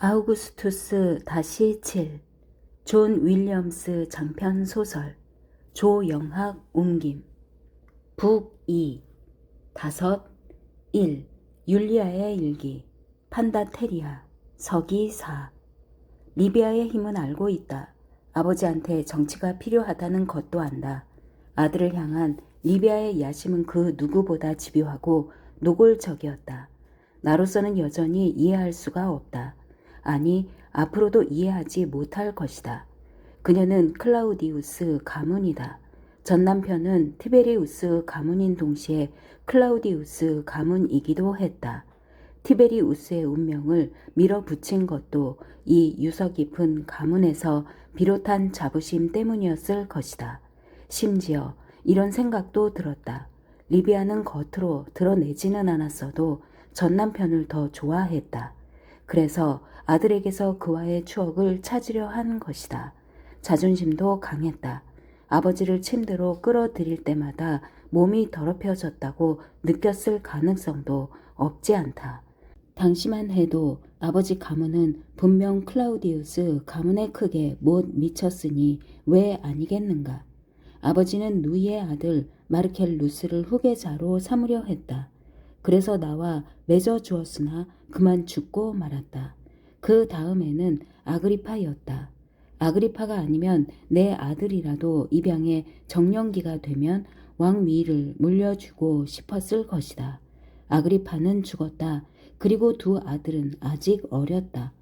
아우구스투스 7. 존 윌리엄스 장편 소설. 조영학 옮김. 북 2. 5. 1. 율리아의 일기. 판다테리아. 서기 4. 리비아의 힘은 알고 있다. 아버지한테 정치가 필요하다는 것도 안다. 아들을 향한 리비아의 야심은 그 누구보다 집요하고 노골적이었다. 나로서는 여전히 이해할 수가 없다. 아니, 앞으로도 이해하지 못할 것이다. 그녀는 클라우디우스 가문이다. 전 남편은 티베리우스 가문인 동시에 클라우디우스 가문이기도 했다. 티베리우스의 운명을 밀어붙인 것도 이 유서 깊은 가문에서 비롯한 자부심 때문이었을 것이다. 심지어 이런 생각도 들었다. 리비아는 겉으로 드러내지는 않았어도 전 남편을 더 좋아했다. 그래서 아들에게서 그와의 추억을 찾으려 한 것이다. 자존심도 강했다. 아버지를 침대로 끌어들일 때마다 몸이 더럽혀졌다고 느꼈을 가능성도 없지 않다. 당시만 해도 아버지 가문은 분명 클라우디우스 가문의 크게 못 미쳤으니 왜 아니겠는가. 아버지는 누이의 아들 마르켈루스를 후계자로 삼으려 했다. 그래서 나와 맺어 주었으나 그만 죽고 말았다. 그 다음에는 아그리파였다. 아그리파가 아니면 내 아들이라도 입양의 정령기가 되면 왕위를 물려주고 싶었을 것이다. 아그리파는 죽었다. 그리고 두 아들은 아직 어렸다.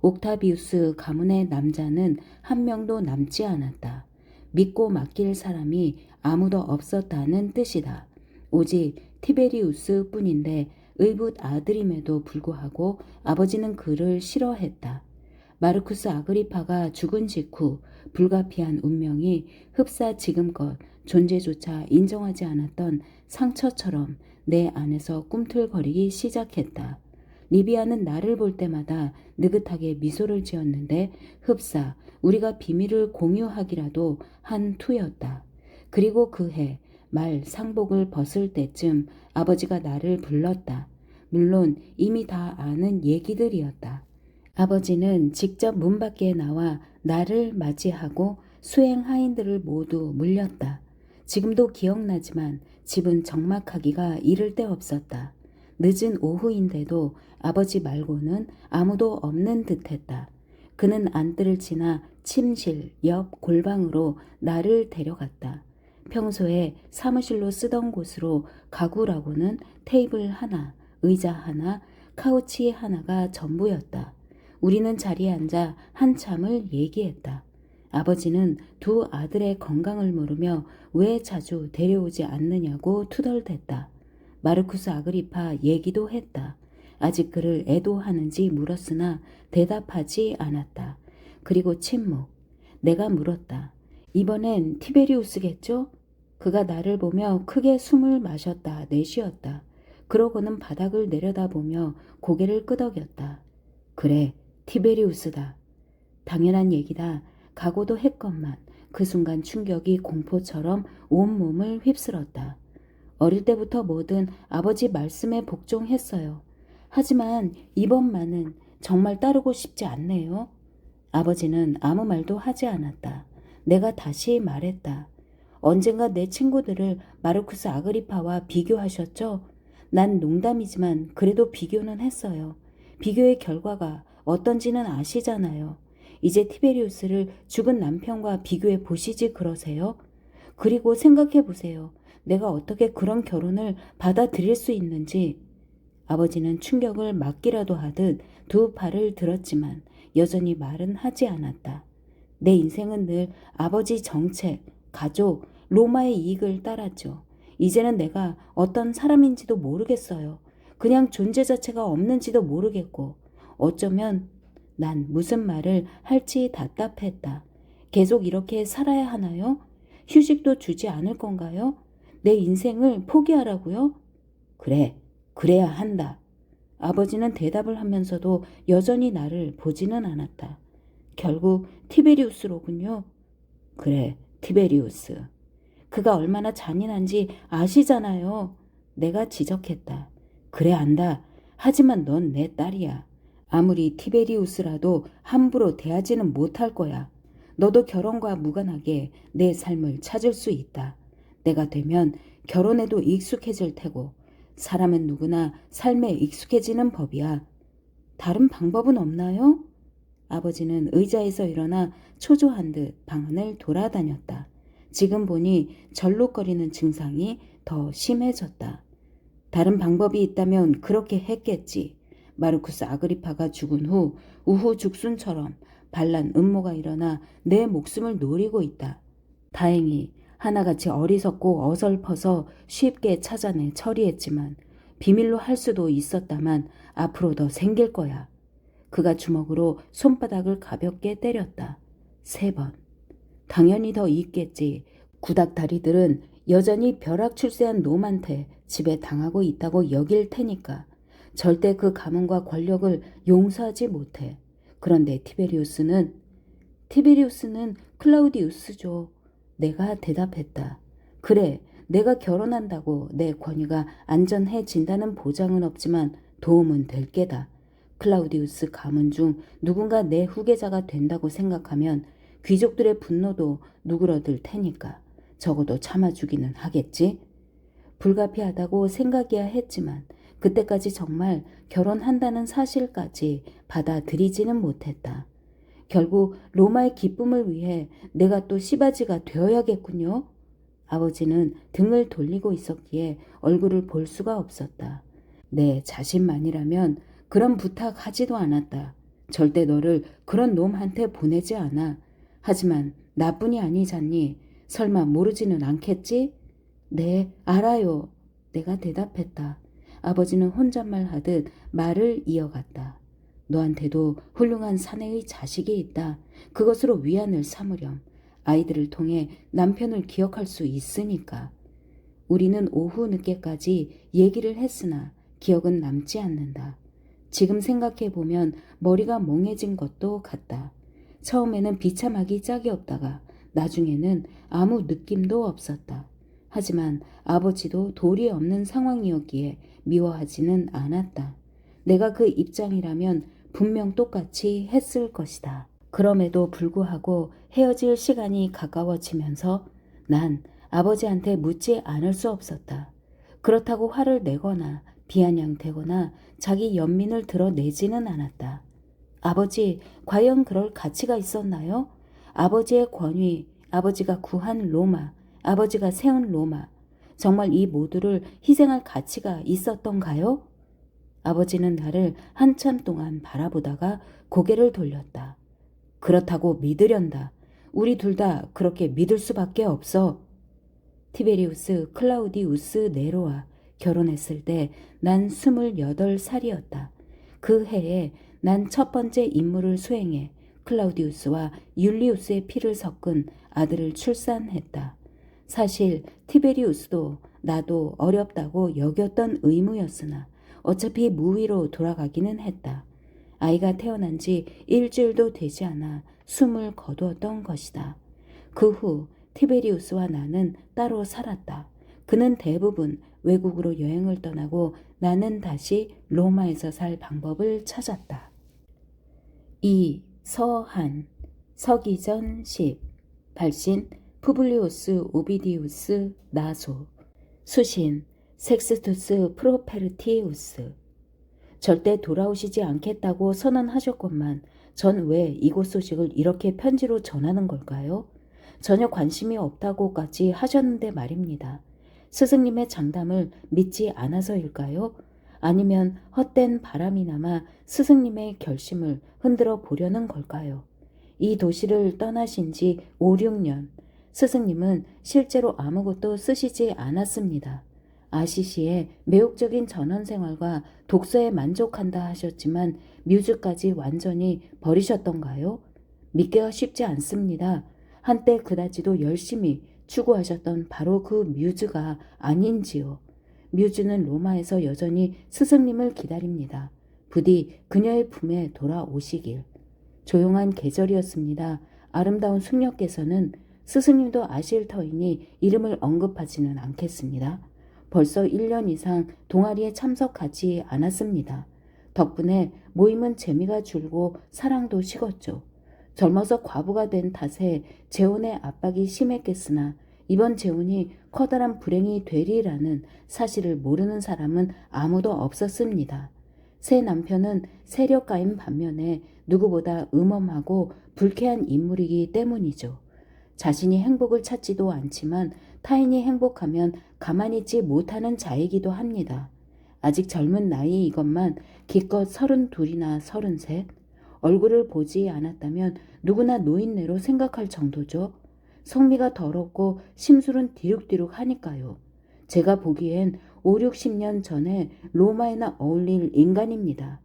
옥타비우스 가문의 남자는 한 명도 남지 않았다. 믿고 맡길 사람이 아무도 없었다는 뜻이다. 오직 티베리우스 뿐인데 의붓 아들임에도 불구하고 아버지는 그를 싫어했다. 마르쿠스 아그리파가 죽은 직후 불가피한 운명이 흡사 지금껏 존재조차 인정하지 않았던 상처처럼 내 안에서 꿈틀거리기 시작했다. 리비아는 나를 볼 때마다 느긋하게 미소를 지었는데 흡사 우리가 비밀을 공유하기라도 한 투였다. 그리고 그해 말 상복을 벗을 때쯤 아버지가 나를 불렀다. 물론 이미 다 아는 얘기들이었다. 아버지는 직접 문 밖에 나와 나를 맞이하고 수행 하인들을 모두 물렸다. 지금도 기억나지만 집은 적막하기가 이를 데 없었다. 늦은 오후인데도 아버지 말고는 아무도 없는 듯했다. 그는 안뜰을 지나 침실 옆 골방으로 나를 데려갔다. 평소에 사무실로 쓰던 곳으로 가구라고는 테이블 하나, 의자 하나, 카우치 하나가 전부였다. 우리는 자리에 앉아 한참을 얘기했다. 아버지는 두 아들의 건강을 물으며 왜 자주 데려오지 않느냐고 투덜댔다. 마르쿠스 아그리파 얘기도 했다. 아직 그를 애도하는지 물었으나 대답하지 않았다. 그리고 침묵. 내가 물었다. 이번엔 티베리우스겠죠? 그가 나를 보며 크게 숨을 마셨다 내쉬었다. 그러고는 바닥을 내려다보며 고개를 끄덕였다. 그래, 티베리우스다. 당연한 얘기다. 각오도 했건만 그 순간 충격이 공포처럼 온몸을 휩쓸었다. 어릴 때부터 뭐든 아버지 말씀에 복종했어요. 하지만 이번만은 정말 따르고 싶지 않네요. 아버지는 아무 말도 하지 않았다. 내가 다시 말했다. 언젠가 내 친구들을 마르쿠스 아그리파와 비교하셨죠? 난 농담이지만 그래도 비교는 했어요. 비교의 결과가 어떤지는 아시잖아요. 이제 티베리우스를 죽은 남편과 비교해 보시지 그러세요? 그리고 생각해 보세요. 내가 어떻게 그런 결혼을 받아들일 수 있는지. 아버지는 충격을 막기라도 하듯 두 팔을 들었지만 여전히 말은 하지 않았다. 내 인생은 늘 아버지 정책, 가족, 로마의 이익을 따랐죠. 이제는 내가 어떤 사람인지도 모르겠어요. 그냥 존재 자체가 없는지도 모르겠고 어쩌면 난 무슨 말을 할지 답답했다. 계속 이렇게 살아야 하나요? 휴식도 주지 않을 건가요? 내 인생을 포기하라고요? 그래, 그래야 한다. 아버지는 대답을 하면서도 여전히 나를 보지는 않았다. 결국 티베리우스로군요. 그래, 티베리우스. 그가 얼마나 잔인한지 아시잖아요. 내가 지적했다. 그래 안다. 하지만 넌 내 딸이야. 아무리 티베리우스라도 함부로 대하지는 못할 거야. 너도 결혼과 무관하게 내 삶을 찾을 수 있다. 내가 되면 결혼에도 익숙해질 테고 사람은 누구나 삶에 익숙해지는 법이야. 다른 방법은 없나요? 아버지는 의자에서 일어나 초조한 듯 방안을 돌아다녔다. 지금 보니 절룩거리는 증상이 더 심해졌다. 다른 방법이 있다면 그렇게 했겠지. 마르쿠스 아그리파가 죽은 후 우후죽순처럼 반란 음모가 일어나 내 목숨을 노리고 있다. 다행히 하나같이 어리석고 어설퍼서 쉽게 찾아내 처리했지만 비밀로 할 수도 있었다만 앞으로 더 생길 거야. 그가 주먹으로 손바닥을 가볍게 때렸다. 3번. 당연히 더 있겠지. 구닥다리들은 여전히 벼락출세한 놈한테 집에 당하고 있다고 여길 테니까 절대 그 가문과 권력을 용서하지 못해. 그런데 티베리우스는 클라우디우스죠. 내가 대답했다. 그래, 내가 결혼한다고 내 권위가 안전해진다는 보장은 없지만 도움은 될 게다. 클라우디우스 가문 중 누군가 내 후계자가 된다고 생각하면 귀족들의 분노도 누그러들 테니까 적어도 참아주기는 하겠지. 불가피하다고 생각해야 했지만 그때까지 정말 결혼한다는 사실까지 받아들이지는 못했다. 결국 로마의 기쁨을 위해 내가 또 시바지가 되어야겠군요. 아버지는 등을 돌리고 있었기에 얼굴을 볼 수가 없었다. 내 자신만이라면 그런 부탁하지도 않았다. 절대 너를 그런 놈한테 보내지 않아. 하지만 나뿐이 아니잖니. 설마 모르지는 않겠지? 네, 알아요. 내가 대답했다. 아버지는 혼잣말 하듯 말을 이어갔다. 너한테도 훌륭한 사내의 자식이 있다. 그것으로 위안을 삼으렴. 아이들을 통해 남편을 기억할 수 있으니까. 우리는 오후 늦게까지 얘기를 했으나 기억은 남지 않는다. 지금 생각해보면 머리가 멍해진 것도 같다. 처음에는 비참하기 짝이 없다가 나중에는 아무 느낌도 없었다. 하지만 아버지도 도리 없는 상황이었기에 미워하지는 않았다. 내가 그 입장이라면 분명 똑같이 했을 것이다. 그럼에도 불구하고 헤어질 시간이 가까워지면서 난 아버지한테 묻지 않을 수 없었다. 그렇다고 화를 내거나 비아냥대거나 자기 연민을 드러내지는 않았다. 아버지, 과연 그럴 가치가 있었나요? 아버지의 권위, 아버지가 구한 로마, 아버지가 세운 로마, 정말 이 모두를 희생할 가치가 있었던가요? 아버지는 나를 한참 동안 바라보다가 고개를 돌렸다. 그렇다고 믿으련다. 우리 둘 다 그렇게 믿을 수밖에 없어. 티베리우스 클라우디우스 네로와 결혼했을 때 난 28살이었다. 그 해에 난 첫 번째 임무를 수행해 클라우디우스와 율리우스의 피를 섞은 아들을 출산했다. 사실 티베리우스도 나도 어렵다고 여겼던 의무였으나 어차피 무위로 돌아가기는 했다. 아이가 태어난 지 일주일도 되지 않아 숨을 거두었던 것이다. 그 후 티베리우스와 나는 따로 살았다. 그는 대부분 외국으로 여행을 떠나고 나는 다시 로마에서 살 방법을 찾았다. 서한 서기전 10 발신 푸블리우스 오비디우스 나소 수신 섹스투스 프로페르티우스 절대 돌아오시지 않겠다고 선언하셨건만 전 왜 이곳 소식을 이렇게 편지로 전하는 걸까요? 전혀 관심이 없다고까지 하셨는데 말입니다. 스승님의 장담을 믿지 않아서일까요? 아니면 헛된 바람이나마 스승님의 결심을 흔들어 보려는 걸까요? 이 도시를 떠나신 지 5, 6년, 스승님은 실제로 아무것도 쓰시지 않았습니다. 아시시의 매혹적인 전원생활과 독서에 만족한다 하셨지만 뮤즈까지 완전히 버리셨던가요? 믿기가 쉽지 않습니다. 한때 그다지도 열심히 추구하셨던 바로 그 뮤즈가 아닌지요. 뮤즈는 로마에서 여전히 스승님을 기다립니다. 부디 그녀의 품에 돌아오시길. 조용한 계절이었습니다. 아름다운 숙녀께서는 스승님도 아실 터이니 이름을 언급하지는 않겠습니다. 벌써 1년 이상 동아리에 참석하지 않았습니다. 덕분에 모임은 재미가 줄고 사랑도 식었죠. 젊어서 과부가 된 탓에 재혼의 압박이 심했겠으나 이번 재혼이 커다란 불행이 되리라는 사실을 모르는 사람은 아무도 없었습니다. 새 남편은 세력가인 반면에 누구보다 음험하고 불쾌한 인물이기 때문이죠. 자신이 행복을 찾지도 않지만 타인이 행복하면 가만히 있지 못하는 자이기도 합니다. 아직 젊은 나이이건만 기껏 32이나 33, 얼굴을 보지 않았다면 누구나 노인네로 생각할 정도죠. 성미가 더럽고 심술은 디룩디룩 하니까요. 제가 보기엔 5, 60년 전에 로마에나 어울릴 인간입니다.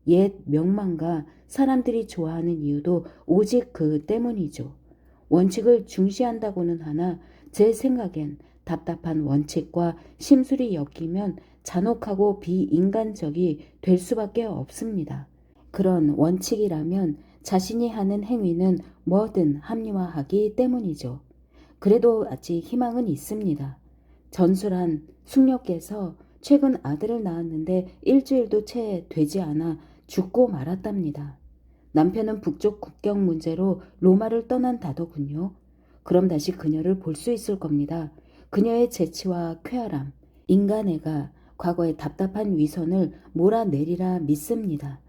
옛 명망과 사람들이 좋아하는 이유도 오직 그 때문이죠. 원칙을 중시한다고는 하나 제 생각엔 답답한 원칙과 심술이 엮이면 잔혹하고 비인간적이 될 수밖에 없습니다. 그런 원칙이라면 자신이 하는 행위는 뭐든 합리화하기 때문이죠. 그래도 아직 희망은 있습니다. 전술한 숙녀께서 최근 아들을 낳았는데 일주일도 채 되지 않아 죽고 말았답니다. 남편은 북쪽 국경 문제로 로마를 떠난다더군요. 그럼 다시 그녀를 볼 수 있을 겁니다. 그녀의 재치와 쾌활함, 인간애가 과거의 답답한 위선을 몰아내리라 믿습니다.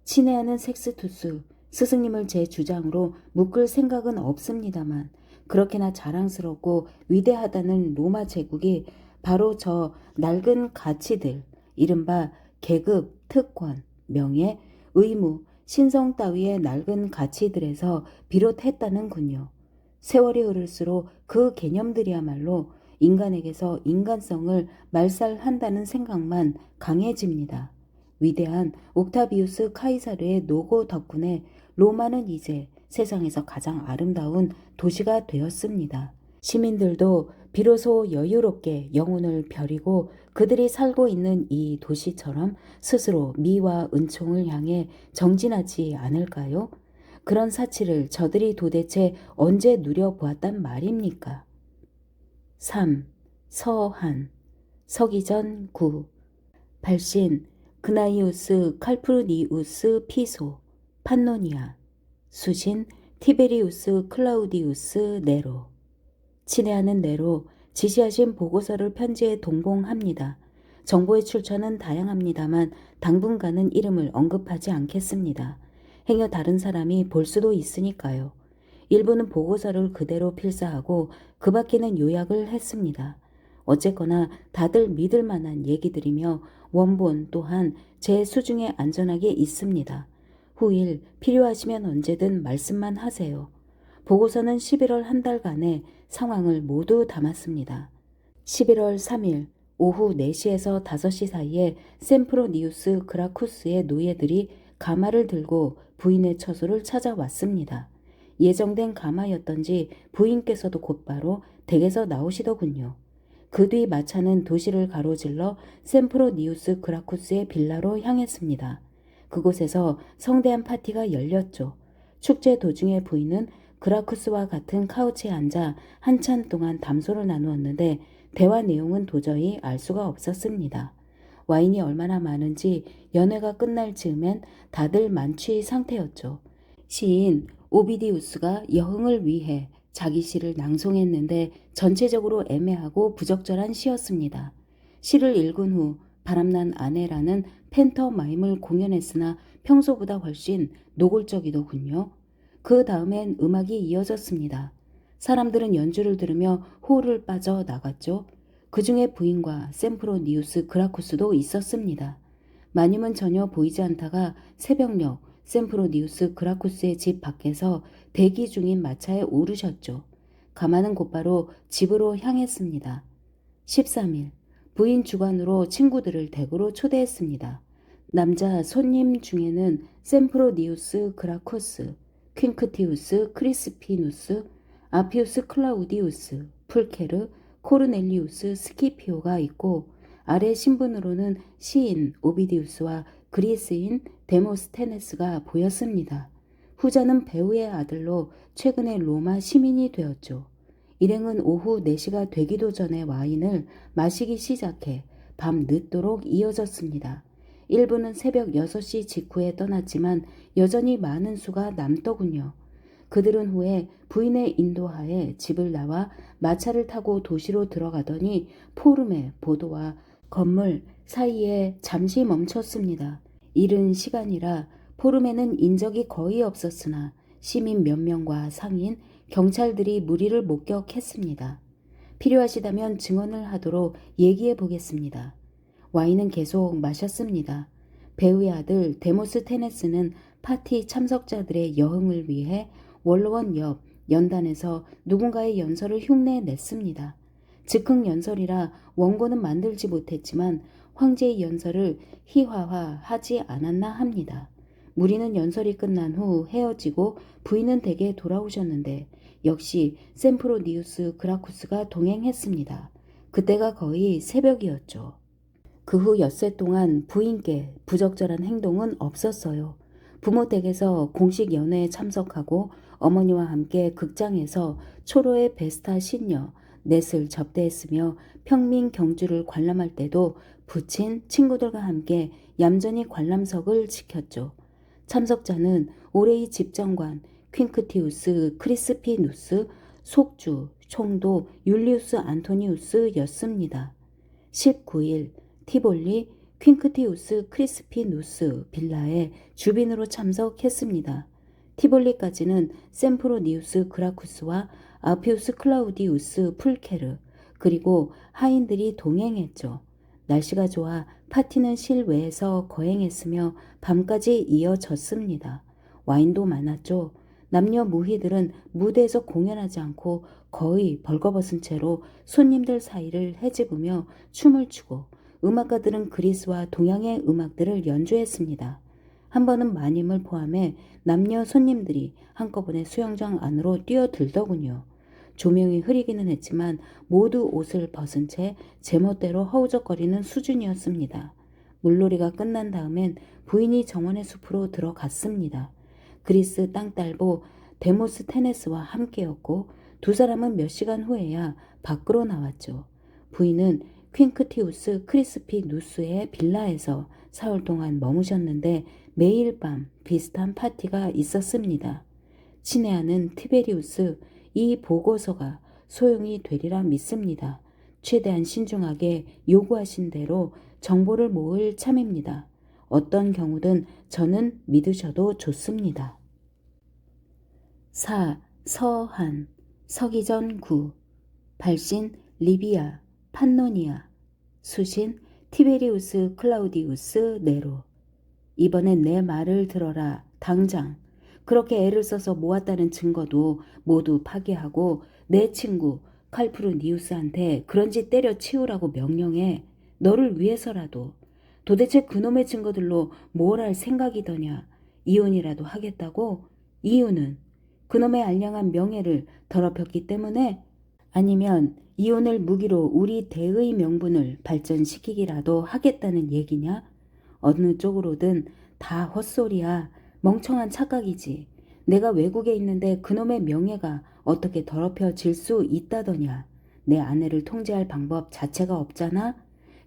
친애하는 섹스투스, 스승님을 제 주장으로 묶을 생각은 없습니다만 그렇게나 자랑스럽고 위대하다는 로마 제국이 바로 저 낡은 가치들, 이른바 계급, 특권, 명예, 의무, 신성 따위의 낡은 가치들에서 비롯했다는군요. 세월이 흐를수록 그 개념들이야말로 인간에게서 인간성을 말살한다는 생각만 강해집니다. 위대한 옥타비우스 카이사르의 노고 덕분에 로마는 이제 세상에서 가장 아름다운 도시가 되었습니다. 시민들도 비로소 여유롭게 영혼을 벼리고 그들이 살고 있는 이 도시처럼 스스로 미와 은총을 향해 정진하지 않을까요? 그런 사치를 저들이 도대체 언제 누려보았단 말입니까? 3. 서한 서기전 9 발신 그나이우스 칼프루니우스 피소 판노니아 수신 티베리우스 클라우디우스 네로 친애하는 네로 지시하신 보고서를 편지에 동봉합니다. 정보의 출처는 다양합니다만 당분간은 이름을 언급하지 않겠습니다. 행여 다른 사람이 볼 수도 있으니까요. 일부는 보고서를 그대로 필사하고 그 밖에는 요약을 했습니다. 어쨌거나 다들 믿을 만한 얘기들이며 원본 또한 제 수중에 안전하게 있습니다. 후일 필요하시면 언제든 말씀만 하세요. 보고서는 11월 한 달간의 상황을 모두 담았습니다. 11월 3일 오후 4시에서 5시 사이에 샘프로니우스 그라쿠스의 노예들이 가마를 들고 부인의 처소를 찾아왔습니다. 예정된 가마였던지 부인께서도 곧바로 댁에서 나오시더군요. 그 뒤 마차는 도시를 가로질러 샘프로니우스 그라쿠스의 빌라로 향했습니다. 그곳에서 성대한 파티가 열렸죠. 축제 도중에 부인은 그라쿠스와 같은 카우치에 앉아 한참 동안 담소를 나누었는데 대화 내용은 도저히 알 수가 없었습니다. 와인이 얼마나 많은지 연회가 끝날 즈음엔 다들 만취 상태였죠. 시인 오비디우스가 여흥을 위해 자기 시를 낭송했는데 전체적으로 애매하고 부적절한 시였습니다. 시를 읽은 후 바람난 아내라는 팬터마임을 공연했으나 평소보다 훨씬 노골적이더군요. 그 다음엔 음악이 이어졌습니다. 사람들은 연주를 들으며 호를 빠져 나갔죠. 그 중에 부인과 샘프로니우스 그라쿠스도 있었습니다. 마님은 전혀 보이지 않다가 새벽녘 샘프로니우스 그라쿠스의 집 밖에서 대기 중인 마차에 오르셨죠. 가마는 곧바로 집으로 향했습니다. 13일 부인 주관으로 친구들을 댁으로 초대했습니다. 남자 손님 중에는 샘프로니우스 그라쿠스, 퀸크티우스 크리스피누스, 아피우스 클라우디우스, 풀케르, 코르넬리우스 스키피오가 있고 아래 신분으로는 시인 오비디우스와 그리스인 데모스테네스가 보였습니다. 후자는 배우의 아들로 최근에 로마 시민이 되었죠. 일행은 오후 4시가 되기도 전에 와인을 마시기 시작해 밤 늦도록 이어졌습니다. 일부는 새벽 6시 직후에 떠났지만 여전히 많은 수가 남더군요. 그들은 후에 부인의 인도하에 집을 나와 마차를 타고 도시로 들어가더니 포름의 보도와 건물 사이에 잠시 멈췄습니다. 이른 시간이라 포름에는 인적이 거의 없었으나 시민 몇 명과 상인, 경찰들이 무리를 목격했습니다. 필요하시다면 증언을 하도록 얘기해 보겠습니다. 와인은 계속 마셨습니다. 배우의 아들 데모스 테네스는 파티 참석자들의 여흥을 위해 원로원 옆 연단에서 누군가의 연설을 흉내냈습니다. 즉흥 연설이라 원고는 만들지 못했지만 황제의 연설을 희화화하지 않았나 합니다. 무리는 연설이 끝난 후 헤어지고 부인은 댁에 돌아오셨는데 역시 샘프로니우스 그라쿠스가 동행했습니다. 그때가 거의 새벽이었죠. 그 후 엿새 동안 부인께 부적절한 행동은 없었어요. 부모 댁에서 공식 연회에 참석하고 어머니와 함께 극장에서 초로의 베스타 신녀 넷을 접대했으며 평민 경주를 관람할 때도 부친 친구들과 함께 얌전히 관람석을 지켰죠. 참석자는 올해의 집정관 퀸크티우스 크리스피누스 속주 총독 율리우스 안토니우스였습니다. 19일 티볼리 퀸크티우스 크리스피누스 빌라에 주빈으로 참석했습니다. 티볼리까지는 샘프로니우스 그라쿠스와 아피우스 클라우디우스 풀케르 그리고 하인들이 동행했죠. 날씨가 좋아 파티는 실외에서 거행했으며 밤까지 이어졌습니다. 와인도 많았죠. 남녀 무희들은 무대에서 공연하지 않고 거의 벌거벗은 채로 손님들 사이를 헤집으며 춤을 추고 음악가들은 그리스와 동양의 음악들을 연주했습니다. 한 번은 마님을 포함해 남녀 손님들이 한꺼번에 수영장 안으로 뛰어들더군요. 조명이 흐리기는 했지만 모두 옷을 벗은 채 제멋대로 허우적거리는 수준이었습니다. 물놀이가 끝난 다음엔 부인이 정원의 숲으로 들어갔습니다. 그리스 땅딸보 데모스 테네스와 함께였고 두 사람은 몇 시간 후에야 밖으로 나왔죠. 부인은 퀸크티우스 크리스피 누스의 빌라에서 사흘 동안 머무셨는데 매일 밤 비슷한 파티가 있었습니다. 친애하는 티베리우스, 이 보고서가 소용이 되리라 믿습니다. 최대한 신중하게 요구하신 대로 정보를 모을 참입니다. 어떤 경우든 저는 믿으셔도 좋습니다. 4. 서한 서기전 9 발신 리비아 판노니아 수신 티베리우스 클라우디우스 네로 이번엔 내 말을 들어라. 당장. 그렇게 애를 써서 모았다는 증거도 모두 파기하고 내 친구 칼프루니우스한테 그런 짓 때려치우라고 명령해. 너를 위해서라도. 도대체 그놈의 증거들로 뭘 할 생각이더냐. 이혼이라도 하겠다고? 이유는 그놈의 알량한 명예를 더럽혔기 때문에? 아니면 이혼을 무기로 우리 대의 명분을 발전시키기라도 하겠다는 얘기냐? 어느 쪽으로든 다 헛소리야. 멍청한 착각이지. 내가 외국에 있는데 그놈의 명예가 어떻게 더럽혀질 수 있다더냐. 내 아내를 통제할 방법 자체가 없잖아.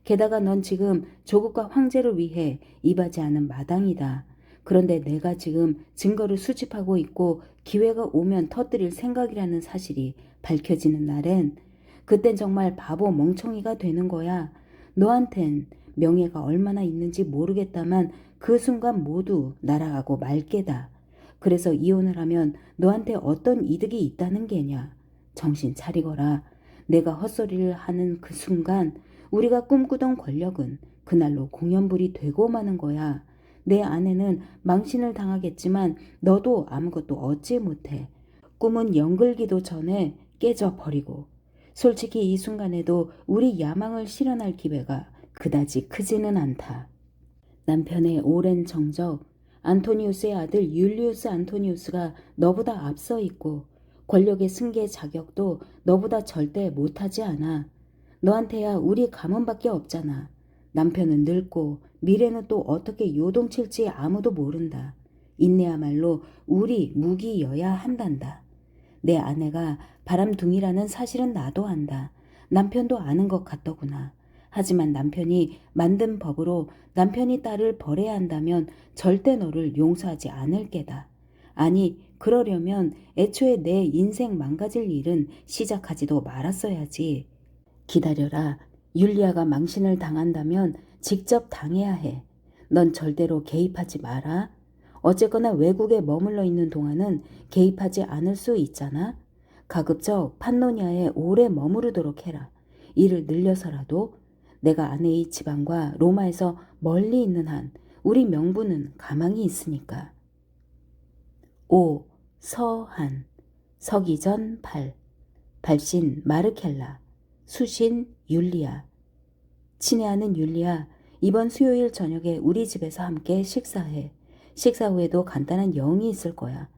게다가 넌 지금 조국과 황제를 위해 입하지 않은 마당이다. 그런데 내가 지금 증거를 수집하고 있고 기회가 오면 터뜨릴 생각이라는 사실이 밝혀지는 날엔 그땐 정말 바보 멍청이가 되는 거야. 너한텐 명예가 얼마나 있는지 모르겠다만 그 순간 모두 날아가고 말 게다. 그래서 이혼을 하면 너한테 어떤 이득이 있다는 게냐. 정신 차리거라. 내가 헛소리를 하는 그 순간 우리가 꿈꾸던 권력은 그날로 공연불이 되고 마는 거야. 내 아내는 망신을 당하겠지만 너도 아무것도 얻지 못해. 꿈은 연글기도 전에 깨져버리고. 솔직히 이 순간에도 우리 야망을 실현할 기회가 그다지 크지는 않다. 남편의 오랜 정적, 안토니우스의 아들 율리우스 안토니우스가 너보다 앞서 있고 권력의 승계 자격도 너보다 절대 못하지 않아. 너한테야 우리 가문밖에 없잖아. 남편은 늙고 미래는 또 어떻게 요동칠지 아무도 모른다. 인내야말로 우리 무기여야 한단다. 내 아내가 바람둥이라는 사실은 나도 안다. 남편도 아는 것 같더구나. 하지만 남편이 만든 법으로 남편이 딸을 벌해야 한다면 절대 너를 용서하지 않을 게다. 아니, 그러려면 애초에 내 인생 망가질 일은 시작하지도 말았어야지. 기다려라. 율리아가 망신을 당한다면 직접 당해야 해. 넌 절대로 개입하지 마라. 어쨌거나 외국에 머물러 있는 동안은 개입하지 않을 수 있잖아. 가급적 판노니아에 오래 머무르도록 해라. 일을 늘려서라도. 내가 아내의 지방과 로마에서 멀리 있는 한 우리 명부는 가망이 있으니까. 5. 서한. 서기전 8. 발신 마르켈라. 수신 율리아. 친애하는 율리아, 이번 수요일 저녁에 우리 집에서 함께 식사해. 식사 후에도 간단한 여행이 있을 거야.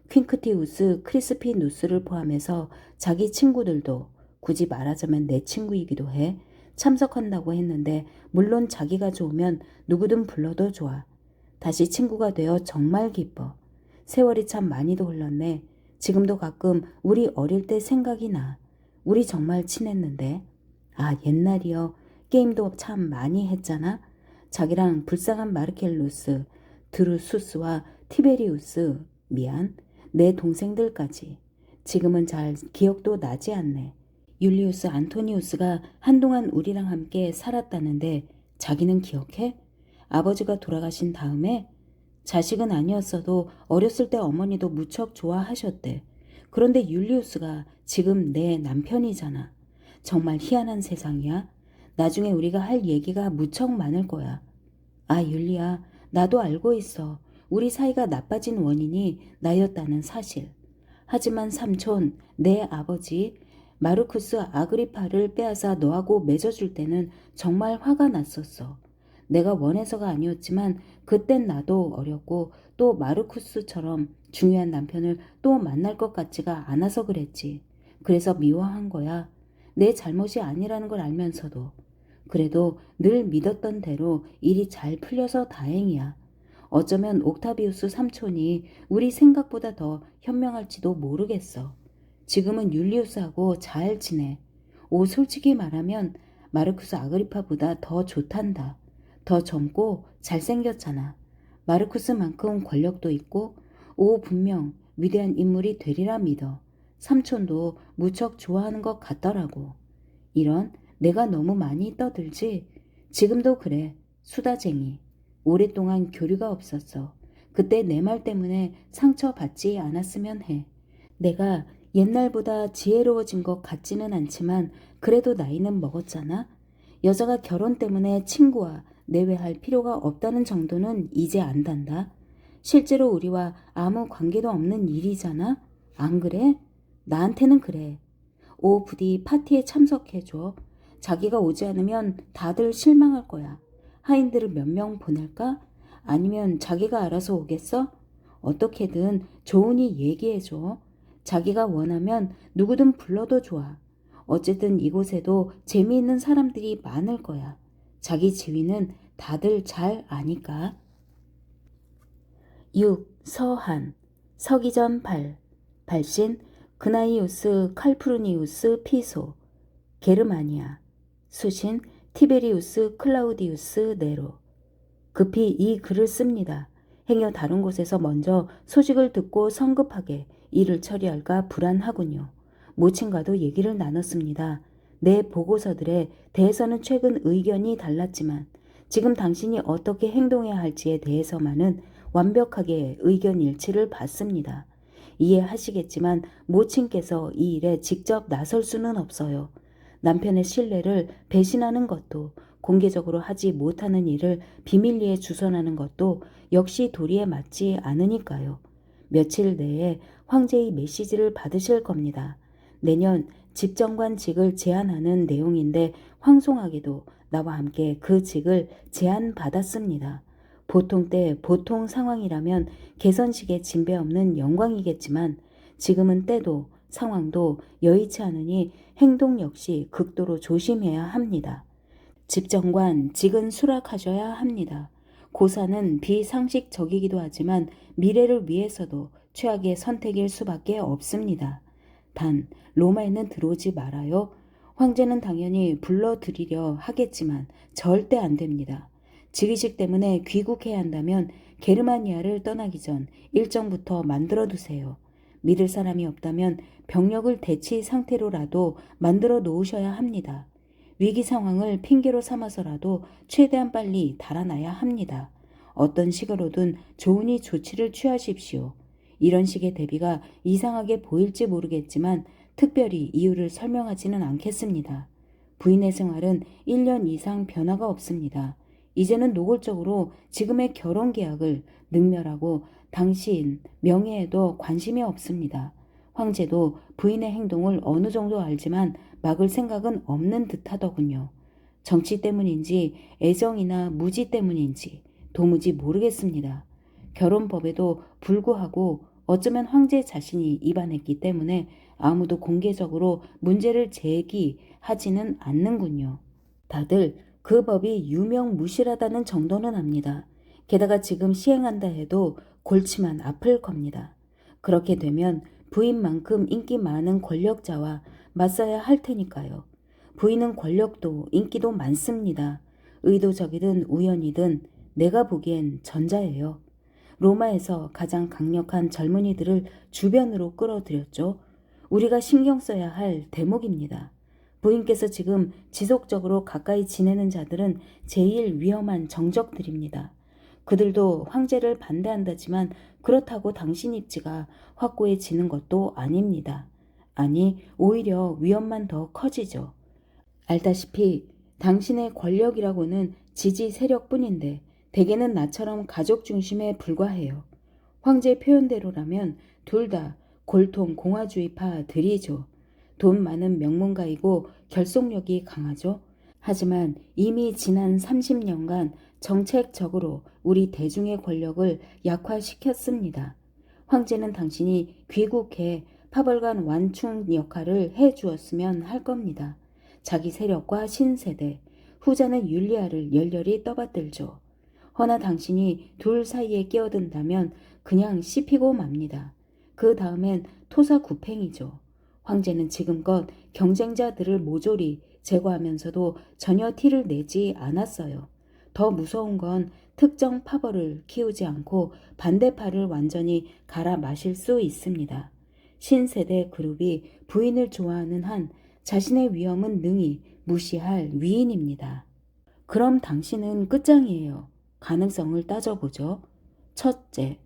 퀸크티우스 크리스피누스를 포함해서 자기 친구들도, 굳이 말하자면 내 친구이기도 해, 참석한다고 했는데 물론 자기가 좋으면 누구든 불러도 좋아. 다시 친구가 되어 정말 기뻐. 세월이 참 많이도 흘렀네. 지금도 가끔 우리 어릴 때 생각이 나. 우리 정말 친했는데. 아, 옛날이요. 게임도 참 많이 했잖아. 자기랑 불쌍한 마르켈루스, 드루수스와 티베리우스, 미안, 내 동생들까지. 지금은 잘 기억도 나지 않네. 율리우스 안토니우스가 한동안 우리랑 함께 살았다는데 자기는 기억해? 아버지가 돌아가신 다음에? 자식은 아니었어도 어렸을 때 어머니도 무척 좋아하셨대. 그런데 율리우스가 지금 내 남편이잖아. 정말 희한한 세상이야. 나중에 우리가 할 얘기가 무척 많을 거야. 아, 율리야, 나도 알고 있어. 우리 사이가 나빠진 원인이 나였다는 사실. 하지만 삼촌, 내 아버지 마르쿠스 아그리파를 빼앗아 너하고 맺어줄 때는 정말 화가 났었어. 내가 원해서가 아니었지만 그땐 나도 어렸고 또 마르쿠스처럼 중요한 남편을 또 만날 것 같지가 않아서 그랬지. 그래서 미워한 거야. 내 잘못이 아니라는 걸 알면서도. 그래도 늘 믿었던 대로 일이 잘 풀려서 다행이야. 어쩌면 옥타비우스 삼촌이 우리 생각보다 더 현명할지도 모르겠어. 지금은 율리우스하고 잘 지내. 솔직히 말하면 마르쿠스 아그리파보다 더 좋단다. 더 젊고 잘생겼잖아. 마르쿠스만큼 권력도 있고 분명 위대한 인물이 되리라 믿어. 삼촌도 무척 좋아하는 것 같더라고. 이런, 내가 너무 많이 떠들지? 지금도 그래. 수다쟁이. 오랫동안 교류가 없었어. 그때 내 말 때문에 상처받지 않았으면 해. 내가 옛날보다 지혜로워진 것 같지는 않지만 그래도 나이는 먹었잖아. 여자가 결혼 때문에 친구와 내외할 필요가 없다는 정도는 이제 안단다. 실제로 우리와 아무 관계도 없는 일이잖아. 안 그래? 나한테는 그래. 부디 파티에 참석해줘. 자기가 오지 않으면 다들 실망할 거야. 하인들을 몇 명 보낼까? 아니면 자기가 알아서 오겠어? 어떻게든 좋으니 얘기해줘. 자기가 원하면 누구든 불러도 좋아. 어쨌든 이곳에도 재미있는 사람들이 많을 거야. 자기 지위는 다들 잘 아니까. 6. 서한. 서기전 8. 발신 그나이우스 칼프루니우스 피소. 게르마니아. 수신 티베리우스 클라우디우스 네로. 급히 이 글을 씁니다. 행여 다른 곳에서 먼저 소식을 듣고 성급하게 일을 처리할까 불안하군요. 모친과도 얘기를 나눴습니다. 내 보고서들에 대해서는 최근 의견이 달랐지만 지금 당신이 어떻게 행동해야 할지에 대해서만은 완벽하게 의견 일치를 받습니다. 이해하시겠지만 모친께서 이 일에 직접 나설 수는 없어요. 남편의 신뢰를 배신하는 것도, 공개적으로 하지 못하는 일을 비밀리에 주선하는 것도 역시 도리에 맞지 않으니까요. 며칠 내에 황제의 메시지를 받으실 겁니다. 내년 집정관직을 제안하는 내용인데 황송하게도 나와 함께 그 직을 제안받았습니다. 보통 때 보통 상황이라면 개선식에 진배 없는 영광이겠지만 지금은 때도 상황도 여의치 않으니 행동 역시 극도로 조심해야 합니다. 집정관 직은 수락하셔야 합니다. 고사는 비상식적이기도 하지만 미래를 위해서도 최악의 선택일 수밖에 없습니다. 단 로마에는 들어오지 말아요. 황제는 당연히 불러들이려 하겠지만 절대 안 됩니다. 즉위식 때문에 귀국해야 한다면 게르마니아를 떠나기 전 일정부터 만들어 두세요. 믿을 사람이 없다면 병력을 대치 상태로라도 만들어 놓으셔야 합니다. 위기 상황을 핑계로 삼아서라도 최대한 빨리 달아나야 합니다. 어떤 식으로든 좋으니 조치를 취하십시오. 이런 식의 대비가 이상하게 보일지 모르겠지만 특별히 이유를 설명하지는 않겠습니다. 부인의 생활은 1년 이상 변화가 없습니다. 이제는 노골적으로 지금의 결혼 계약을 능멸하고 당신 명예에도 관심이 없습니다. 황제도 부인의 행동을 어느 정도 알지만 막을 생각은 없는 듯하더군요. 정치 때문인지 애정이나 무지 때문인지 도무지 모르겠습니다. 결혼법에도 불구하고 어쩌면 황제 자신이 위반했기 때문에 아무도 공개적으로 문제를 제기하지는 않는군요. 다들 그 법이 유명무실하다는 정도는 압니다. 게다가 지금 시행한다 해도 골치만 아플 겁니다. 그렇게 되면 부인만큼 인기 많은 권력자와 맞서야 할 테니까요. 부인은 권력도 인기도 많습니다. 의도적이든 우연이든 내가 보기엔 전자예요. 로마에서 가장 강력한 젊은이들을 주변으로 끌어들였죠. 우리가 신경 써야 할 대목입니다. 부인께서 지금 지속적으로 가까이 지내는 자들은 제일 위험한 정적들입니다. 그들도 황제를 반대한다지만 그렇다고 당신 입지가 확고해지는 것도 아닙니다. 아니, 오히려 위험만 더 커지죠. 알다시피 당신의 권력이라고는 지지 세력뿐인데 대개는 나처럼 가족 중심에 불과해요. 황제 표현대로라면 둘 다 골통 공화주의파들이죠. 돈 많은 명문가이고 결속력이 강하죠. 하지만 이미 지난 30년간 정책적으로 우리 대중의 권력을 약화시켰습니다. 황제는 당신이 귀국해 파벌간 완충 역할을 해 주었으면 할 겁니다. 자기 세력과 신세대, 후자는 율리아를 열렬히 떠받들죠. 허나 당신이 둘 사이에 끼어든다면 그냥 씹히고 맙니다. 그 다음엔 토사구팽이죠. 황제는 지금껏 경쟁자들을 모조리 제거하면서도 전혀 티를 내지 않았어요. 더 무서운 건 특정 파벌을 키우지 않고 반대파를 완전히 갈아 마실 수 있습니다. 신세대 그룹이 부인을 좋아하는 한 자신의 위험은 능히 무시할 위인입니다. 그럼 당신은 끝장이에요. 가능성을 따져보죠. 첫째,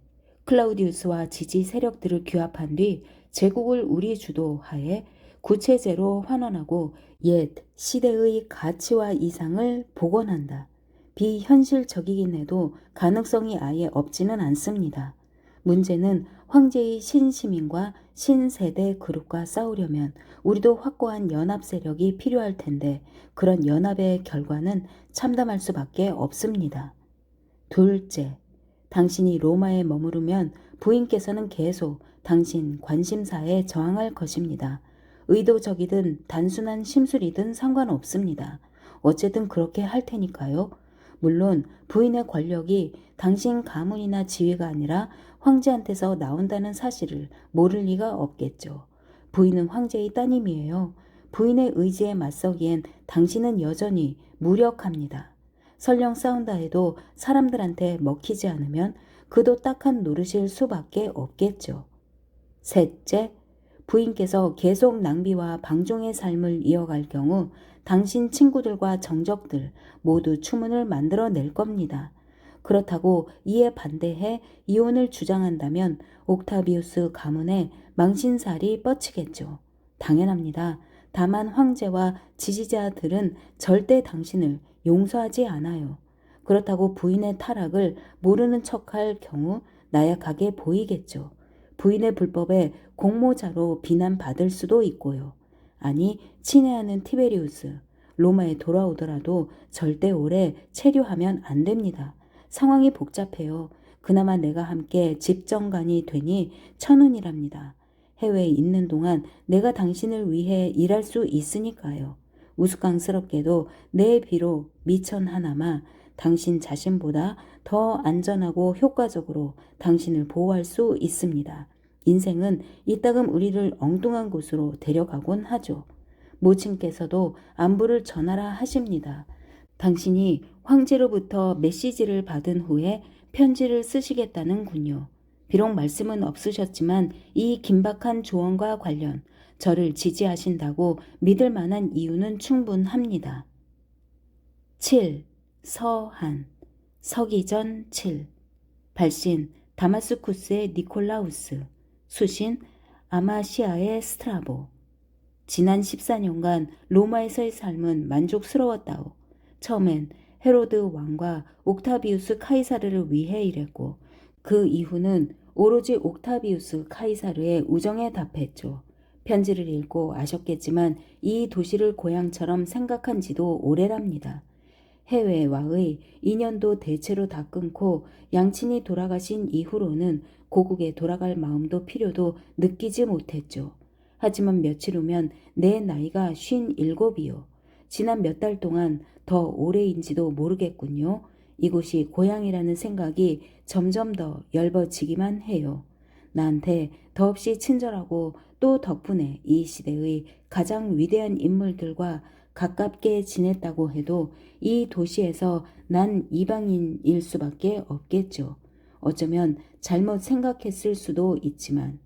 클라우디우스와 지지 세력들을 규합한 뒤 제국을 우리 주도하에 구체제로 환원하고 옛 시대의 가치와 이상을 복원한다. 비현실적이긴 해도 가능성이 아예 없지는 않습니다. 문제는 황제의 신시민과 신세대 그룹과 싸우려면 우리도 확고한 연합 세력이 필요할 텐데 그런 연합의 결과는 참담할 수밖에 없습니다. 둘째, 당신이 로마에 머무르면 부인께서는 계속 당신 관심사에 저항할 것입니다. 의도적이든 단순한 심술이든 상관없습니다. 어쨌든 그렇게 할 테니까요. 물론 부인의 권력이 당신 가문이나 지위가 아니라 황제한테서 나온다는 사실을 모를 리가 없겠죠. 부인은 황제의 따님이에요. 부인의 의지에 맞서기엔 당신은 여전히 무력합니다. 설령 싸운다 해도 사람들한테 먹히지 않으면 그도 딱한 노릇일 수밖에 없겠죠. 셋째, 부인께서 계속 낭비와 방종의 삶을 이어갈 경우 당신 친구들과 정적들 모두 추문을 만들어낼 겁니다. 그렇다고 이에 반대해 이혼을 주장한다면 옥타비우스 가문의 망신살이 뻗치겠죠. 당연합니다. 다만 황제와 지지자들은 절대 당신을 용서하지 않아요. 그렇다고 부인의 타락을 모르는 척할 경우 나약하게 보이겠죠. 부인의 불법에 공모자로 비난받을 수도 있고요. 아니, 친애하는 티베리우스, 로마에 돌아오더라도 절대 오래 체류하면 안 됩니다. 상황이 복잡해요. 그나마 내가 함께 집정관이 되니 천운이랍니다. 해외에 있는 동안 내가 당신을 위해 일할 수 있으니까요. 우스꽝스럽게도 내 비로 미천 하나마 당신 자신보다 더 안전하고 효과적으로 당신을 보호할 수 있습니다. 인생은 이따금 우리를 엉뚱한 곳으로 데려가곤 하죠. 모친께서도 안부를 전하라 하십니다. 당신이 황제로부터 메시지를 받은 후에 편지를 쓰시겠다는군요. 비록 말씀은 없으셨지만 이 긴박한 조언과 관련 저를 지지하신다고 믿을 만한 이유는 충분합니다. 7. 서한 서기전 7 발신 다마스쿠스의 니콜라우스 수신 아마시아의 스트라보 지난 14년간 로마에서의 삶은 만족스러웠다오. 처음엔 헤로드 왕과 옥타비우스 카이사르를 위해 일했고 그 이후는 오로지 옥타비우스 카이사르의 우정에 답했죠. 편지를 읽고 아셨겠지만 이 도시를 고향처럼 생각한 지도 오래랍니다. 해외와의 인연도 대체로 다 끊고 양친이 돌아가신 이후로는 고국에 돌아갈 마음도 필요도 느끼지 못했죠. 하지만 며칠 후면 내 나이가 57이요. 지난 몇 달 동안 더 오래인지도 모르겠군요. 이곳이 고향이라는 생각이 점점 더 엷어지기만 해요. 나한테 더없이 친절하고 또 덕분에 이 시대의 가장 위대한 인물들과 가깝게 지냈다고 해도 이 도시에서 난 이방인일 수밖에 없겠죠. 어쩌면 잘못 생각했을 수도 있지만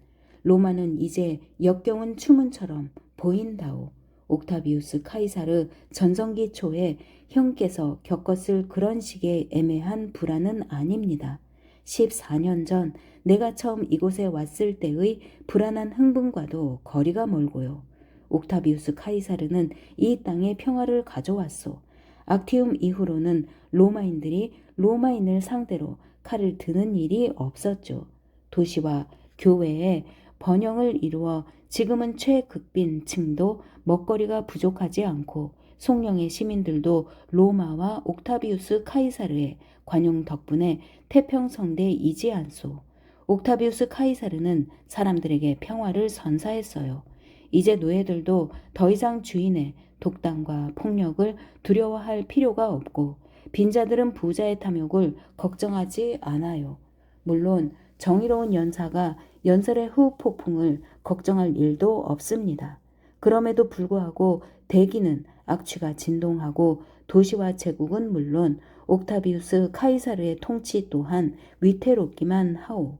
로마는 이제 역겨운 추문처럼 보인다오. 옥타비우스 카이사르 전성기 초에 형께서 겪었을 그런 식의 애매한 불안은 아닙니다. 14년 전 내가 처음 이곳에 왔을 때의 불안한 흥분과도 거리가 멀고요. 옥타비우스 카이사르는 이 땅에 평화를 가져왔소. 악티움 이후로는 로마인들이 로마인을 상대로 칼을 드는 일이 없었죠. 도시와 교회에 번영을 이루어 지금은 최극빈층도 먹거리가 부족하지 않고 송령의 시민들도 로마와 옥타비우스 카이사르의 관용 덕분에 태평성대이지 않소. 옥타비우스 카이사르는 사람들에게 평화를 선사했어요. 이제 노예들도 더 이상 주인의 독단과 폭력을 두려워할 필요가 없고 빈자들은 부자의 탐욕을 걱정하지 않아요. 물론 정의로운 연사가 연설의 후폭풍을 걱정할 일도 없습니다. 그럼에도 불구하고 대기는 악취가 진동하고 도시와 제국은 물론 옥타비우스 카이사르의 통치 또한 위태롭기만 하오.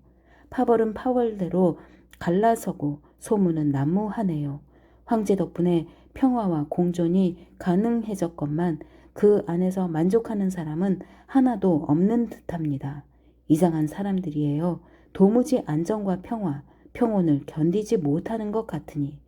파벌은 파벌대로 갈라서고 소문은 난무하네요. 황제 덕분에 평화와 공존이 가능해졌건만 그 안에서 만족하는 사람은 하나도 없는 듯합니다. 이상한 사람들이에요. 도무지 안정과 평화, 평온을 견디지 못하는 것 같으니.